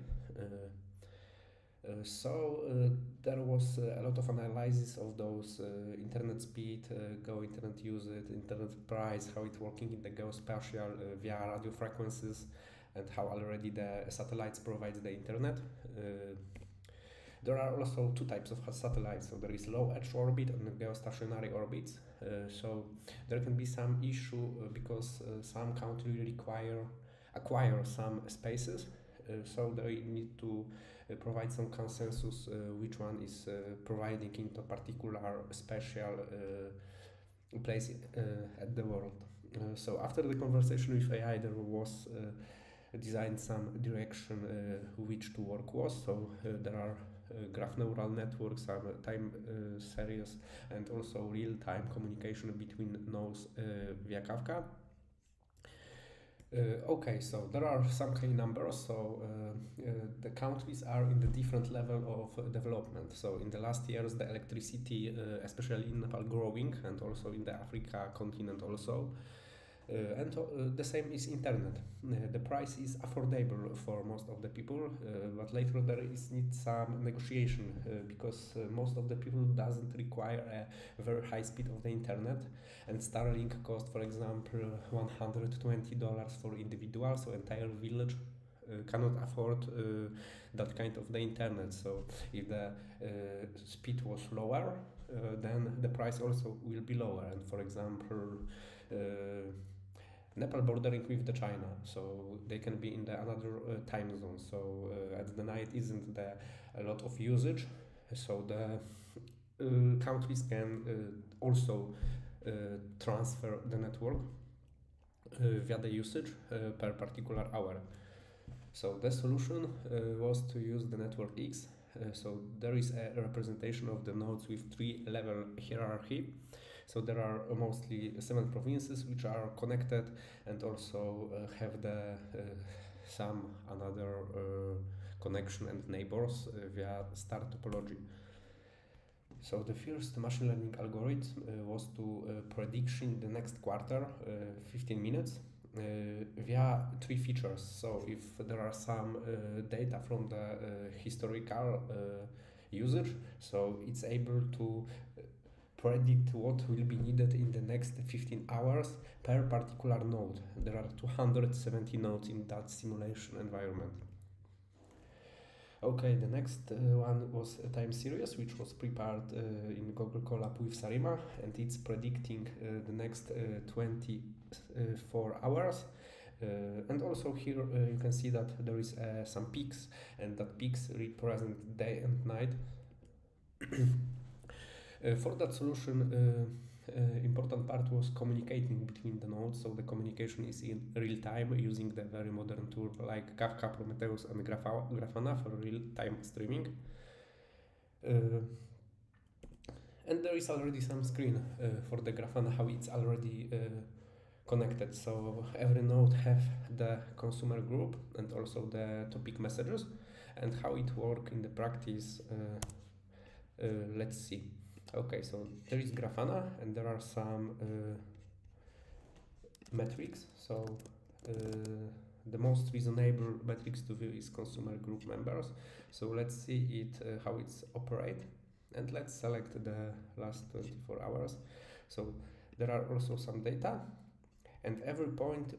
There was a lot of analysis of those internet speed, go internet usage, internet price, how it working in the geospatial via radio frequencies, and how already the satellites provide the internet. There are also two types of satellites. So there is low Earth orbit and geostationary orbits. So there can be some issue because some country acquire some spaces. So they need to provide some consensus which one is providing into particular special place at the world. So after the conversation with AI, there was designed some direction which to work was. So there are graph neural networks, some time series, and also real-time communication between nodes via Kafka. Okay, so there are some key numbers. So the countries are in the different level of development. So in the last years, the electricity, especially in Nepal, growing, and also in the Africa continent also. And the same is internet. The price is affordable for most of the people, but later there is need some negotiation because most of the people doesn't require a very high speed of the internet, and Starlink cost, for example, $120 for individuals, so entire village cannot afford that kind of the internet. So if the speed was lower, then the price also will be lower. And for example, Nepal bordering with the China, so they can be in the another time zone. So at the night isn't there a lot of usage, so the countries can also transfer the network via the usage per particular hour. So the solution was to use the network X. So there is a representation of the nodes with 3-level hierarchy. So there are mostly 7 provinces which are connected and also have the some another connection and neighbors via star topology. So the first machine learning algorithm was to prediction the next quarter, 15 minutes, via 3 features. So if there are some data from the historical usage, so it's able to predict what will be needed in the next 15 hours per particular node. There are 270 nodes in that simulation environment. Okay, the next one was a time series which was prepared in Google Colab with Sarima, and it's predicting the next 24 hours. And also here you can see that there is some peaks, and that peaks represent day and night. For that solution, important part was communicating between the nodes, so the communication is in real time using the very modern tool like Kafka, Prometheus and Grafana for real-time streaming. And there is already some screen for the Grafana, how it's already connected. So every node have the consumer group and also the topic messages, and how it work in the practice. Let's see. Okay, so there is Grafana and there are some metrics. So the most reasonable metrics to view is consumer group members. So let's see it how it's operate, and let's select the last 24 hours. So there are also some data, and every point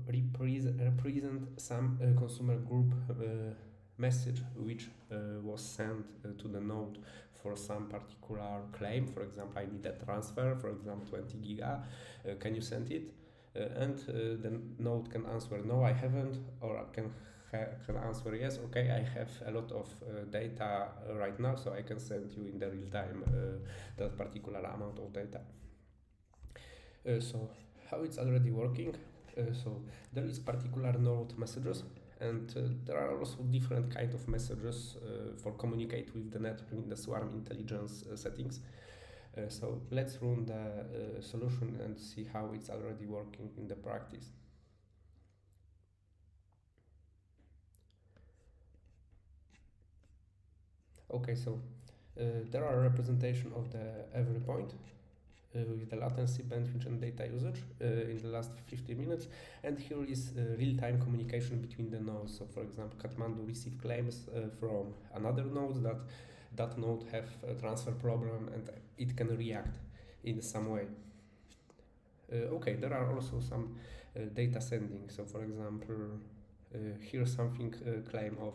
represent some consumer group message which was sent to the node for some particular claim. For example, I need a transfer, for example 20 giga, can you send it? And the node can answer no, I haven't, or can answer yes, okay, I have a lot of data right now, so I can send you in the real time that particular amount of data. So how it's already working? So there is particular node messages, and there are also different kind of messages for communicate with the network in the swarm intelligence settings. So let's run the solution and see how it's already working in the practice. Okay, so there are representation of the every point with the latency, bandwidth and data usage in the last 50 minutes, and here is real-time communication between the nodes. So for example, Kathmandu receive claims from another node that node have a transfer problem, and it can react in some way. Okay, there are also some data sending. So for example, here's something claim of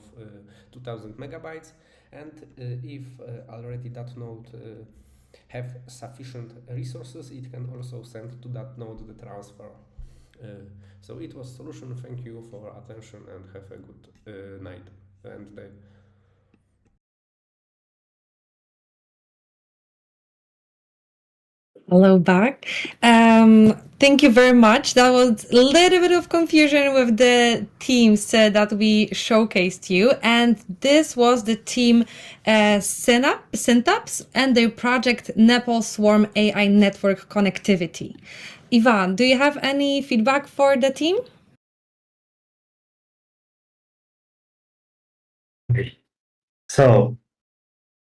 2000 megabytes, and if already that node have sufficient resources, it can also send to that node the transfer. So it was solution. Thank you for attention and have a good night and day. Hello back. Thank you very much. That was a little bit of confusion with the teams that we showcased you, and this was the team Syntaps and their project Nepal Swarm AI Network Connectivity. Ivan, do you have any feedback for the team? So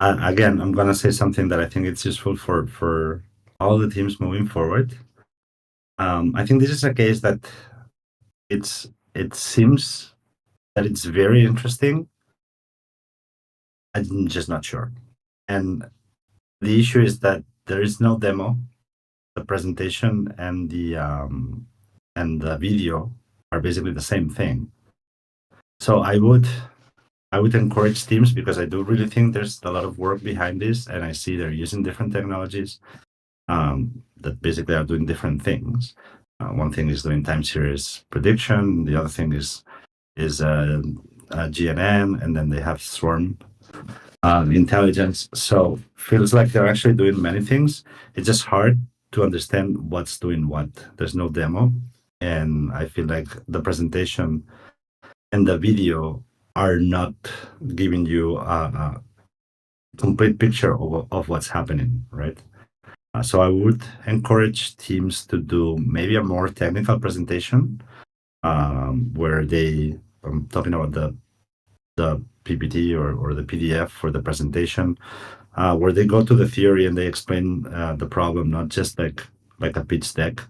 again, I'm gonna say something that I think it's useful for all the teams moving forward. I think this is a case that it seems that it's very interesting. I'm just not sure. And the issue is that there is no demo. The presentation and the video are basically the same thing. So I would encourage teams, because I do really think there's a lot of work behind this, and I see they're using different technologies that basically are doing different things. One thing is doing time series prediction. The other thing is GNN, and then they have swarm intelligence. So feels like they're actually doing many things. It's just hard to understand what's doing what. There's no demo, and I feel like the presentation and the video are not giving you a complete picture of what's happening, right? So I would encourage teams to do maybe a more technical presentation, where they, I'm talking about the PPT or the PDF for the presentation, where they go to the theory and they explain the problem, not just like a pitch deck,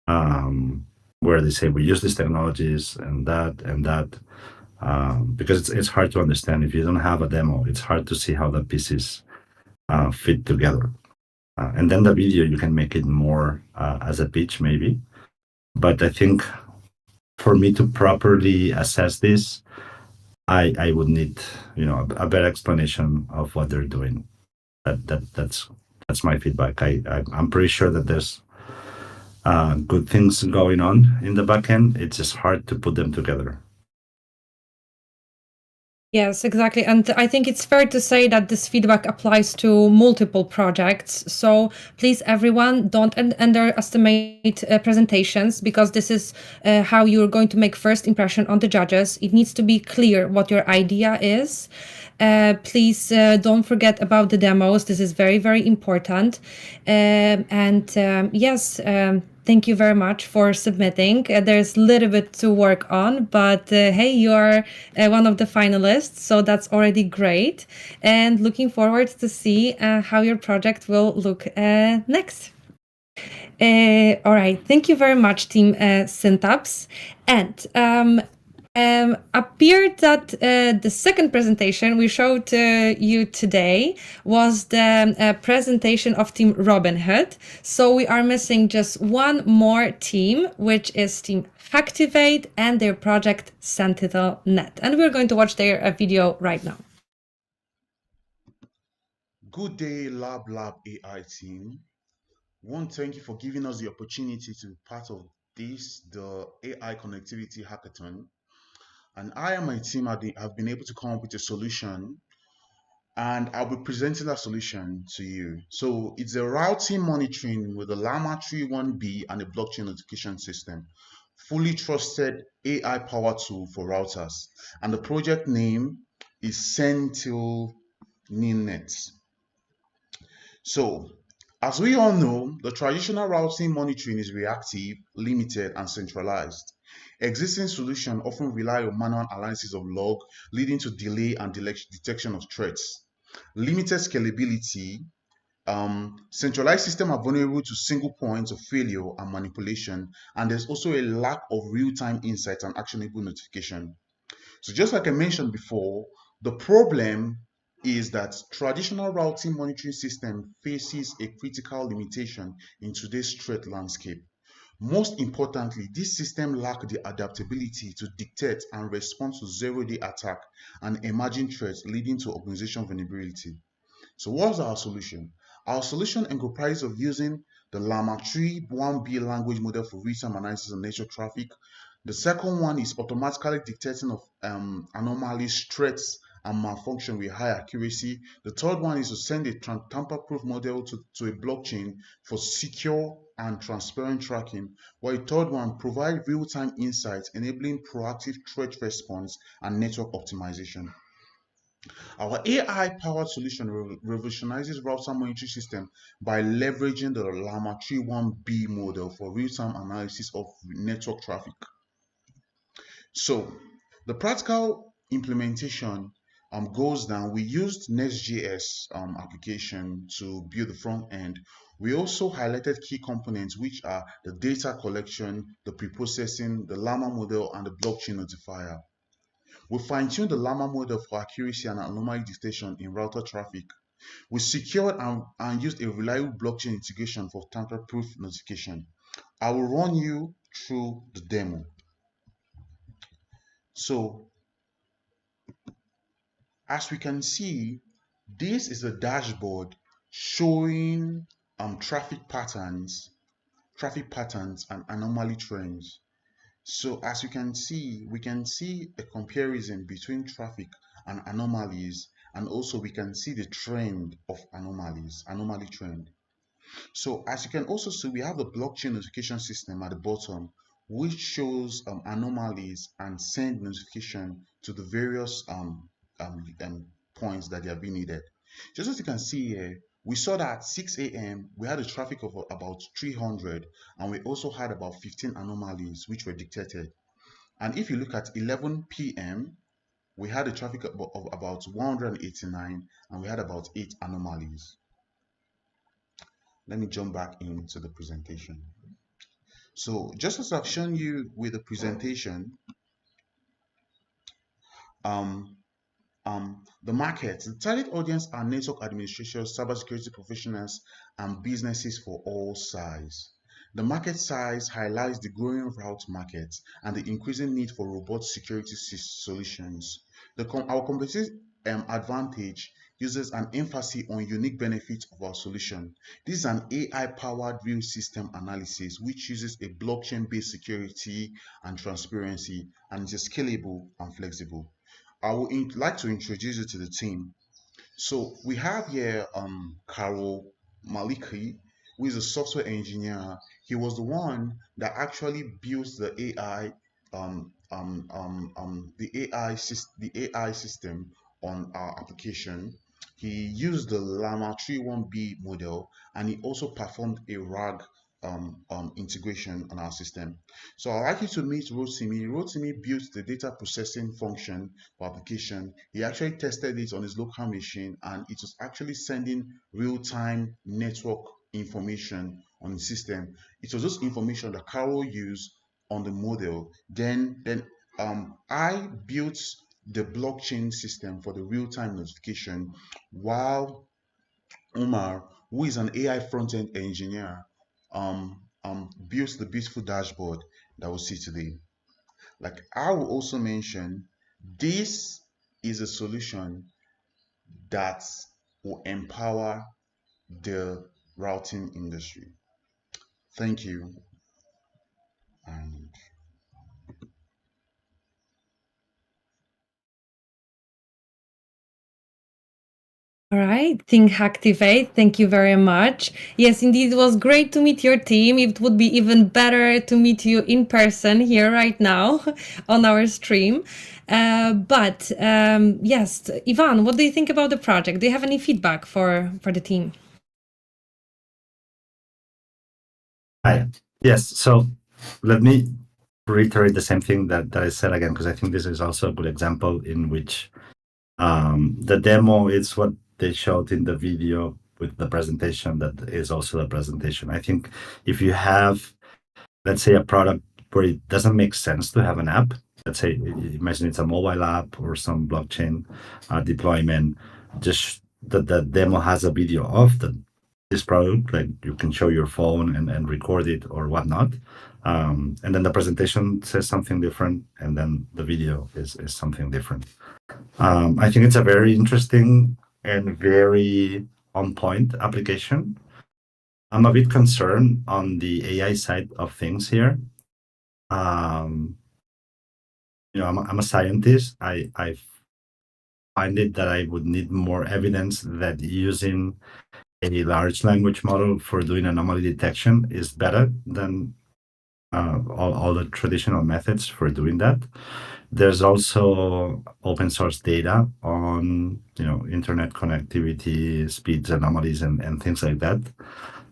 where they say we use these technologies and that, because it's hard to understand if you don't have a demo. It's hard to see how the pieces fit together. And then the video, you can make it more as a pitch maybe. But I think for me to properly assess this, I would need, a better explanation of what they're doing. That's my feedback. I'm pretty sure that there's good things going on in the backend. It's just hard to put them together. Yes, exactly. And I think it's fair to say that this feedback applies to multiple projects. So please, everyone, don't underestimate presentations, because this is how you're going to make first impression on the judges. It needs to be clear what your idea is. Please don't forget about the demos. This is very, very important. Yes, thank you very much for submitting. There's a little bit to work on, but hey, you are one of the finalists, so that's already great. And looking forward to see how your project will look next. All right, thank you very much, Team Syntaps. And appeared that the second presentation we showed you today was the presentation of Team Robinhood. So we are missing just one more team, which is Team Hacktivate and their project Sentinel.net. And we're going to watch their video right now. Good day, Lab AI team. One, thank you for giving us the opportunity to be part of this, the AI Connectivity Hackathon. And I and my team have been able to come up with a solution, and I'll be presenting that solution to you. So it's a routing monitoring with a Llama 3 1B and a blockchain notification system. Fully trusted AI power tool for routers. And the project name is Sentinel.net. So, as we all know, the traditional routing monitoring is reactive, limited, and centralized. Existing solutions often rely on manual analysis of log, leading to delay and detection of threats. Limited scalability. Centralized systems are vulnerable to single points of failure and manipulation, and there's also a lack of real-time insight and actionable notification. So just like I mentioned before, the problem is that traditional routing monitoring system faces a critical limitation in today's threat landscape. Most importantly, this system lacks the adaptability to detect and respond to zero-day attack and emerging threats leading to organization vulnerability. So what's our solution? Our solution encompasses of using the Llama 3 1B language model for real-time analysis of network traffic. The second one is automatically detecting of anomalies, threats, and malfunction with high accuracy. The third one is to send a tamper-proof model to a blockchain for secure and transparent tracking, while the third one provides real-time insights enabling proactive threat response and network optimization. Our AI-powered solution revolutionizes router monitoring system by leveraging the Llama 3 1B model for real-time analysis of network traffic. So the practical implementation goes down. We used Next.js application to build the front end. We also highlighted key components, which are the data collection, the pre-processing, the Llama model, and the blockchain notifier. We fine-tuned the Llama model for accuracy and anomaly detection in router traffic. We secured and used a reliable blockchain integration for tamper-proof notification. I will run you through the demo. So As we can see, this is a dashboard showing traffic patterns and anomaly trends. So as you can see, we can see a comparison between traffic and anomalies, and also we can see the trend of anomaly trend. So as you can also see, we have the blockchain notification system at the bottom, which shows anomalies and send notification to the various points that they are being needed. Just as you can see here, we saw that at 6 a.m. we had a traffic of about 300, and we also had about 15 anomalies which were detected. And if you look at 11 p.m., we had a traffic of about 189, and we had about 8 anomalies. Let me jump back into the presentation. So just as I've shown you with the presentation, the market, the target audience are network administrators, cybersecurity professionals, and businesses for all size. The market size highlights the growing route market and the increasing need for robust security solutions. Our competitive advantage uses an emphasis on unique benefits of our solution. This is an AI-powered real system analysis which uses a blockchain-based security and transparency, and is scalable and flexible. I would like to introduce you to the team. So we have here Carol Maliki, who is a software engineer. He was the one that actually built the AI the AI system on our application. He used the Llama 3.1b model, and he also performed a RAG integration on our system. So I'd like you to meet Rotimi. Rotimi built the data processing function for application. He actually tested it on his local machine, and it was actually sending real-time network information on the system. It was just information that Carol used on the model. Then I built the blockchain system for the real-time notification, while Umar, who is an AI front-end engineer, built the beautiful dashboard that we'll see today. Like I will also mention, this is a solution that will empower the routing industry. Thank you. And All right, Think Activate, thank you very much. Yes, indeed, it was great to meet your team. It would be even better to meet you in person here right now on our stream. Yes, Ivan, what do you think about the project? Do you have any feedback for the team? Hi. Yes. So let me reiterate the same thing that I said again, because I think this is also a good example in which the demo is what they showed in the video with the presentation that is also the presentation. I think if you have, let's say, a product where it doesn't make sense to have an app, let's say, imagine it's a mobile app or some blockchain deployment, just that the demo has a video of this product, like you can show your phone and record it or whatnot. And then the presentation says something different, and then the video is something different. I think it's a very interesting and very on-point application. I'm a bit concerned on the AI side of things here. I'm a scientist. I find it that I would need more evidence that using a large language model for doing anomaly detection is better than all the traditional methods for doing that. There's also open source data on internet connectivity, speeds, anomalies, and things like that.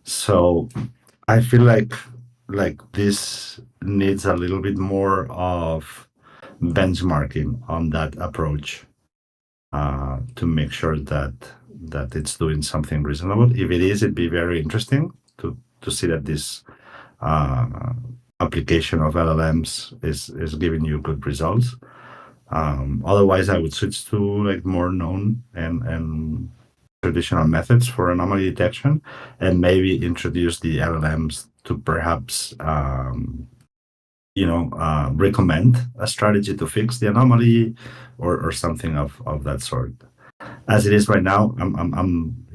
So I feel like this needs a little bit more of benchmarking on that approach to make sure that it's doing something reasonable. If it is, it'd be very interesting to see that this application of LLMs is giving you good results. Otherwise, I would switch to like more known and traditional methods for anomaly detection, and maybe introduce the LLMs to perhaps recommend a strategy to fix the anomaly or something of that sort. As it is right now, I'm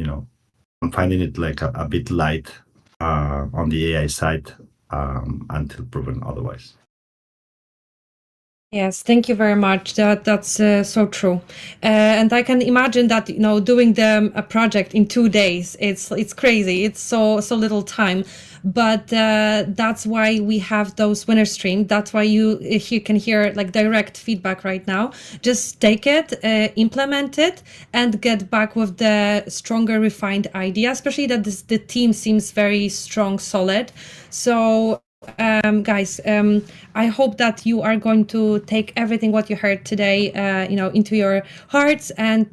finding it like a bit light on the AI side until proven otherwise. Yes, thank you very much. That's so true, and I can imagine that doing a project in 2 days, it's crazy. It's so little time, but that's why we have those winner stream. That's why you can hear like direct feedback right now. Just take it, implement it, and get back with the stronger, refined idea. Especially that the team seems very strong, solid. So. Guys, I hope that you are going to take everything what you heard today, into your hearts and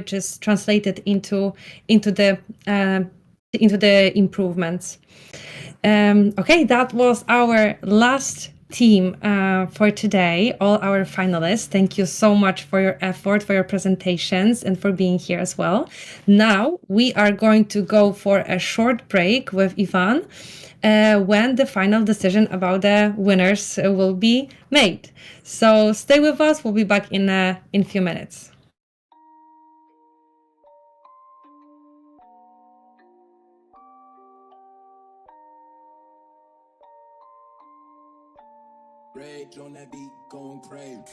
just translate it into the improvements. Okay, that was our last team for today. All our finalists. Thank you so much for your effort, for your presentations, and for being here as well. Now we are going to go for a short break with Ivan. When the final decision about the winners will be made. So stay with us. We'll be back in a few minutes. Rage on that beat, going crazy.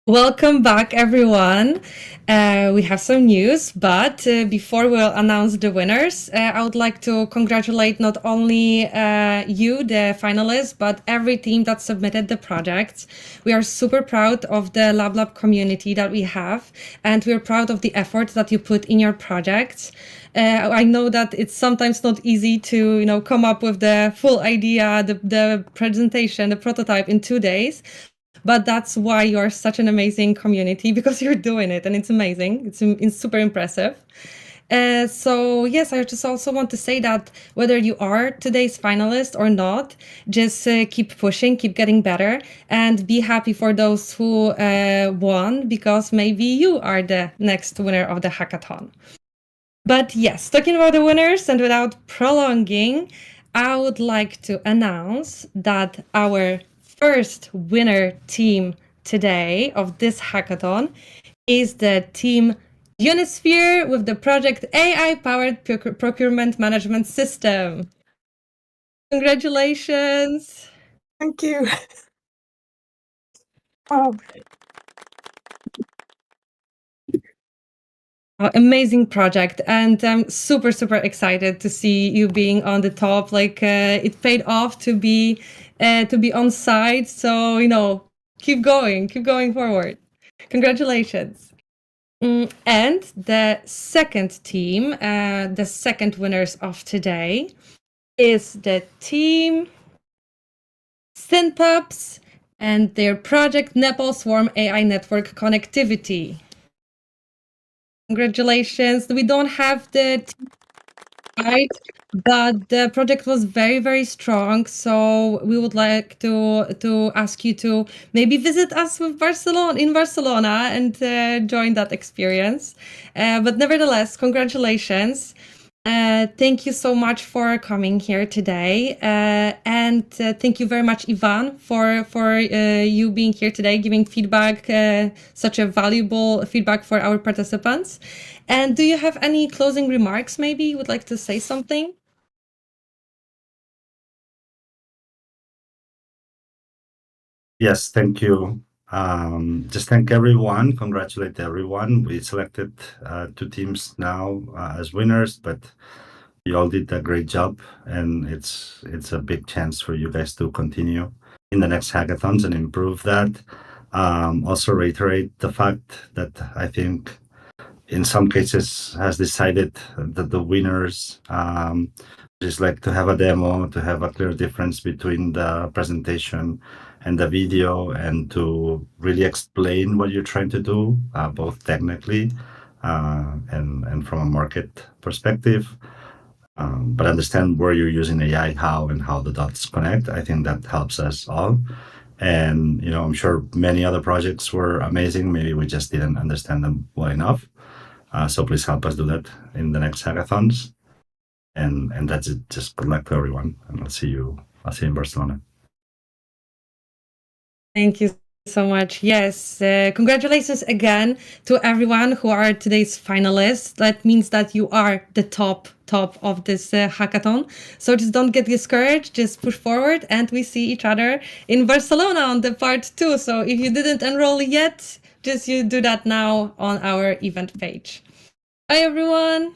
Welcome back, everyone. We have some news, but before we'll announce the winners, I would like to congratulate not only you, the finalists, but every team that submitted the projects. We are super proud of the LabLab community that we have, and we're proud of the effort that you put in your projects. I know that it's sometimes not easy to, come up with the full idea, the presentation, the prototype in 2 days. But that's why you're such an amazing community, because you're doing it and it's amazing. It's super impressive. So yes, I just also want to say that whether you are today's finalist or not, just keep pushing, keep getting better, and be happy for those who won, because maybe you are the next winner of the hackathon. But yes, talking about the winners and without prolonging, I would like to announce that our first winner team today of this hackathon is the team Unisphere with the project AI-powered procurement management system. Congratulations! Thank you. Wow. Amazing project, and I'm super excited to see you being on the top. Like it paid off to be on site, so keep going forward. Congratulations. And the second team, the second winners of today, is the team Synpups and their project Nepal Swarm AI Network Connectivity. Congratulations. We don't have the right, but the project was very strong. So we would like to ask you to maybe visit us in Barcelona and join that experience. But nevertheless, congratulations. Thank you so much for coming here today, and thank you very much, Ivan, for you being here today, giving feedback, such a valuable feedback for our participants. And do you have any closing remarks? Maybe you would like to say something? Yes, thank you. Just thank everyone, congratulate everyone. We selected 2 teams now as winners, but you all did a great job, and it's a big chance for you guys to continue in the next hackathons and improve that. Also reiterate the fact that I think in some cases has decided that the winners just like to have a demo, to have a clear difference between the presentation and the video, and to really explain what you're trying to do, both technically and from a market perspective. But understand where you're using AI, how, and how the dots connect. I think that helps us all. And I'm sure many other projects were amazing. Maybe we just didn't understand them well enough. So please help us do that in the next hackathons. And that's it. Just good luck to everyone, and I'll see you in Barcelona. Thank you so much. Yes, congratulations again to everyone who are today's finalists. That means that you are the top of this hackathon. So just don't get discouraged, just push forward, and we see each other in Barcelona on the part 2. So if you didn't enroll yet, just you do that now on our event page. Bye, everyone.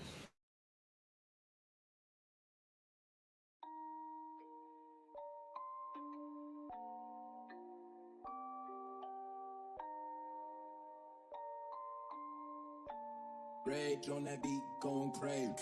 Rage on that beat, going crazy.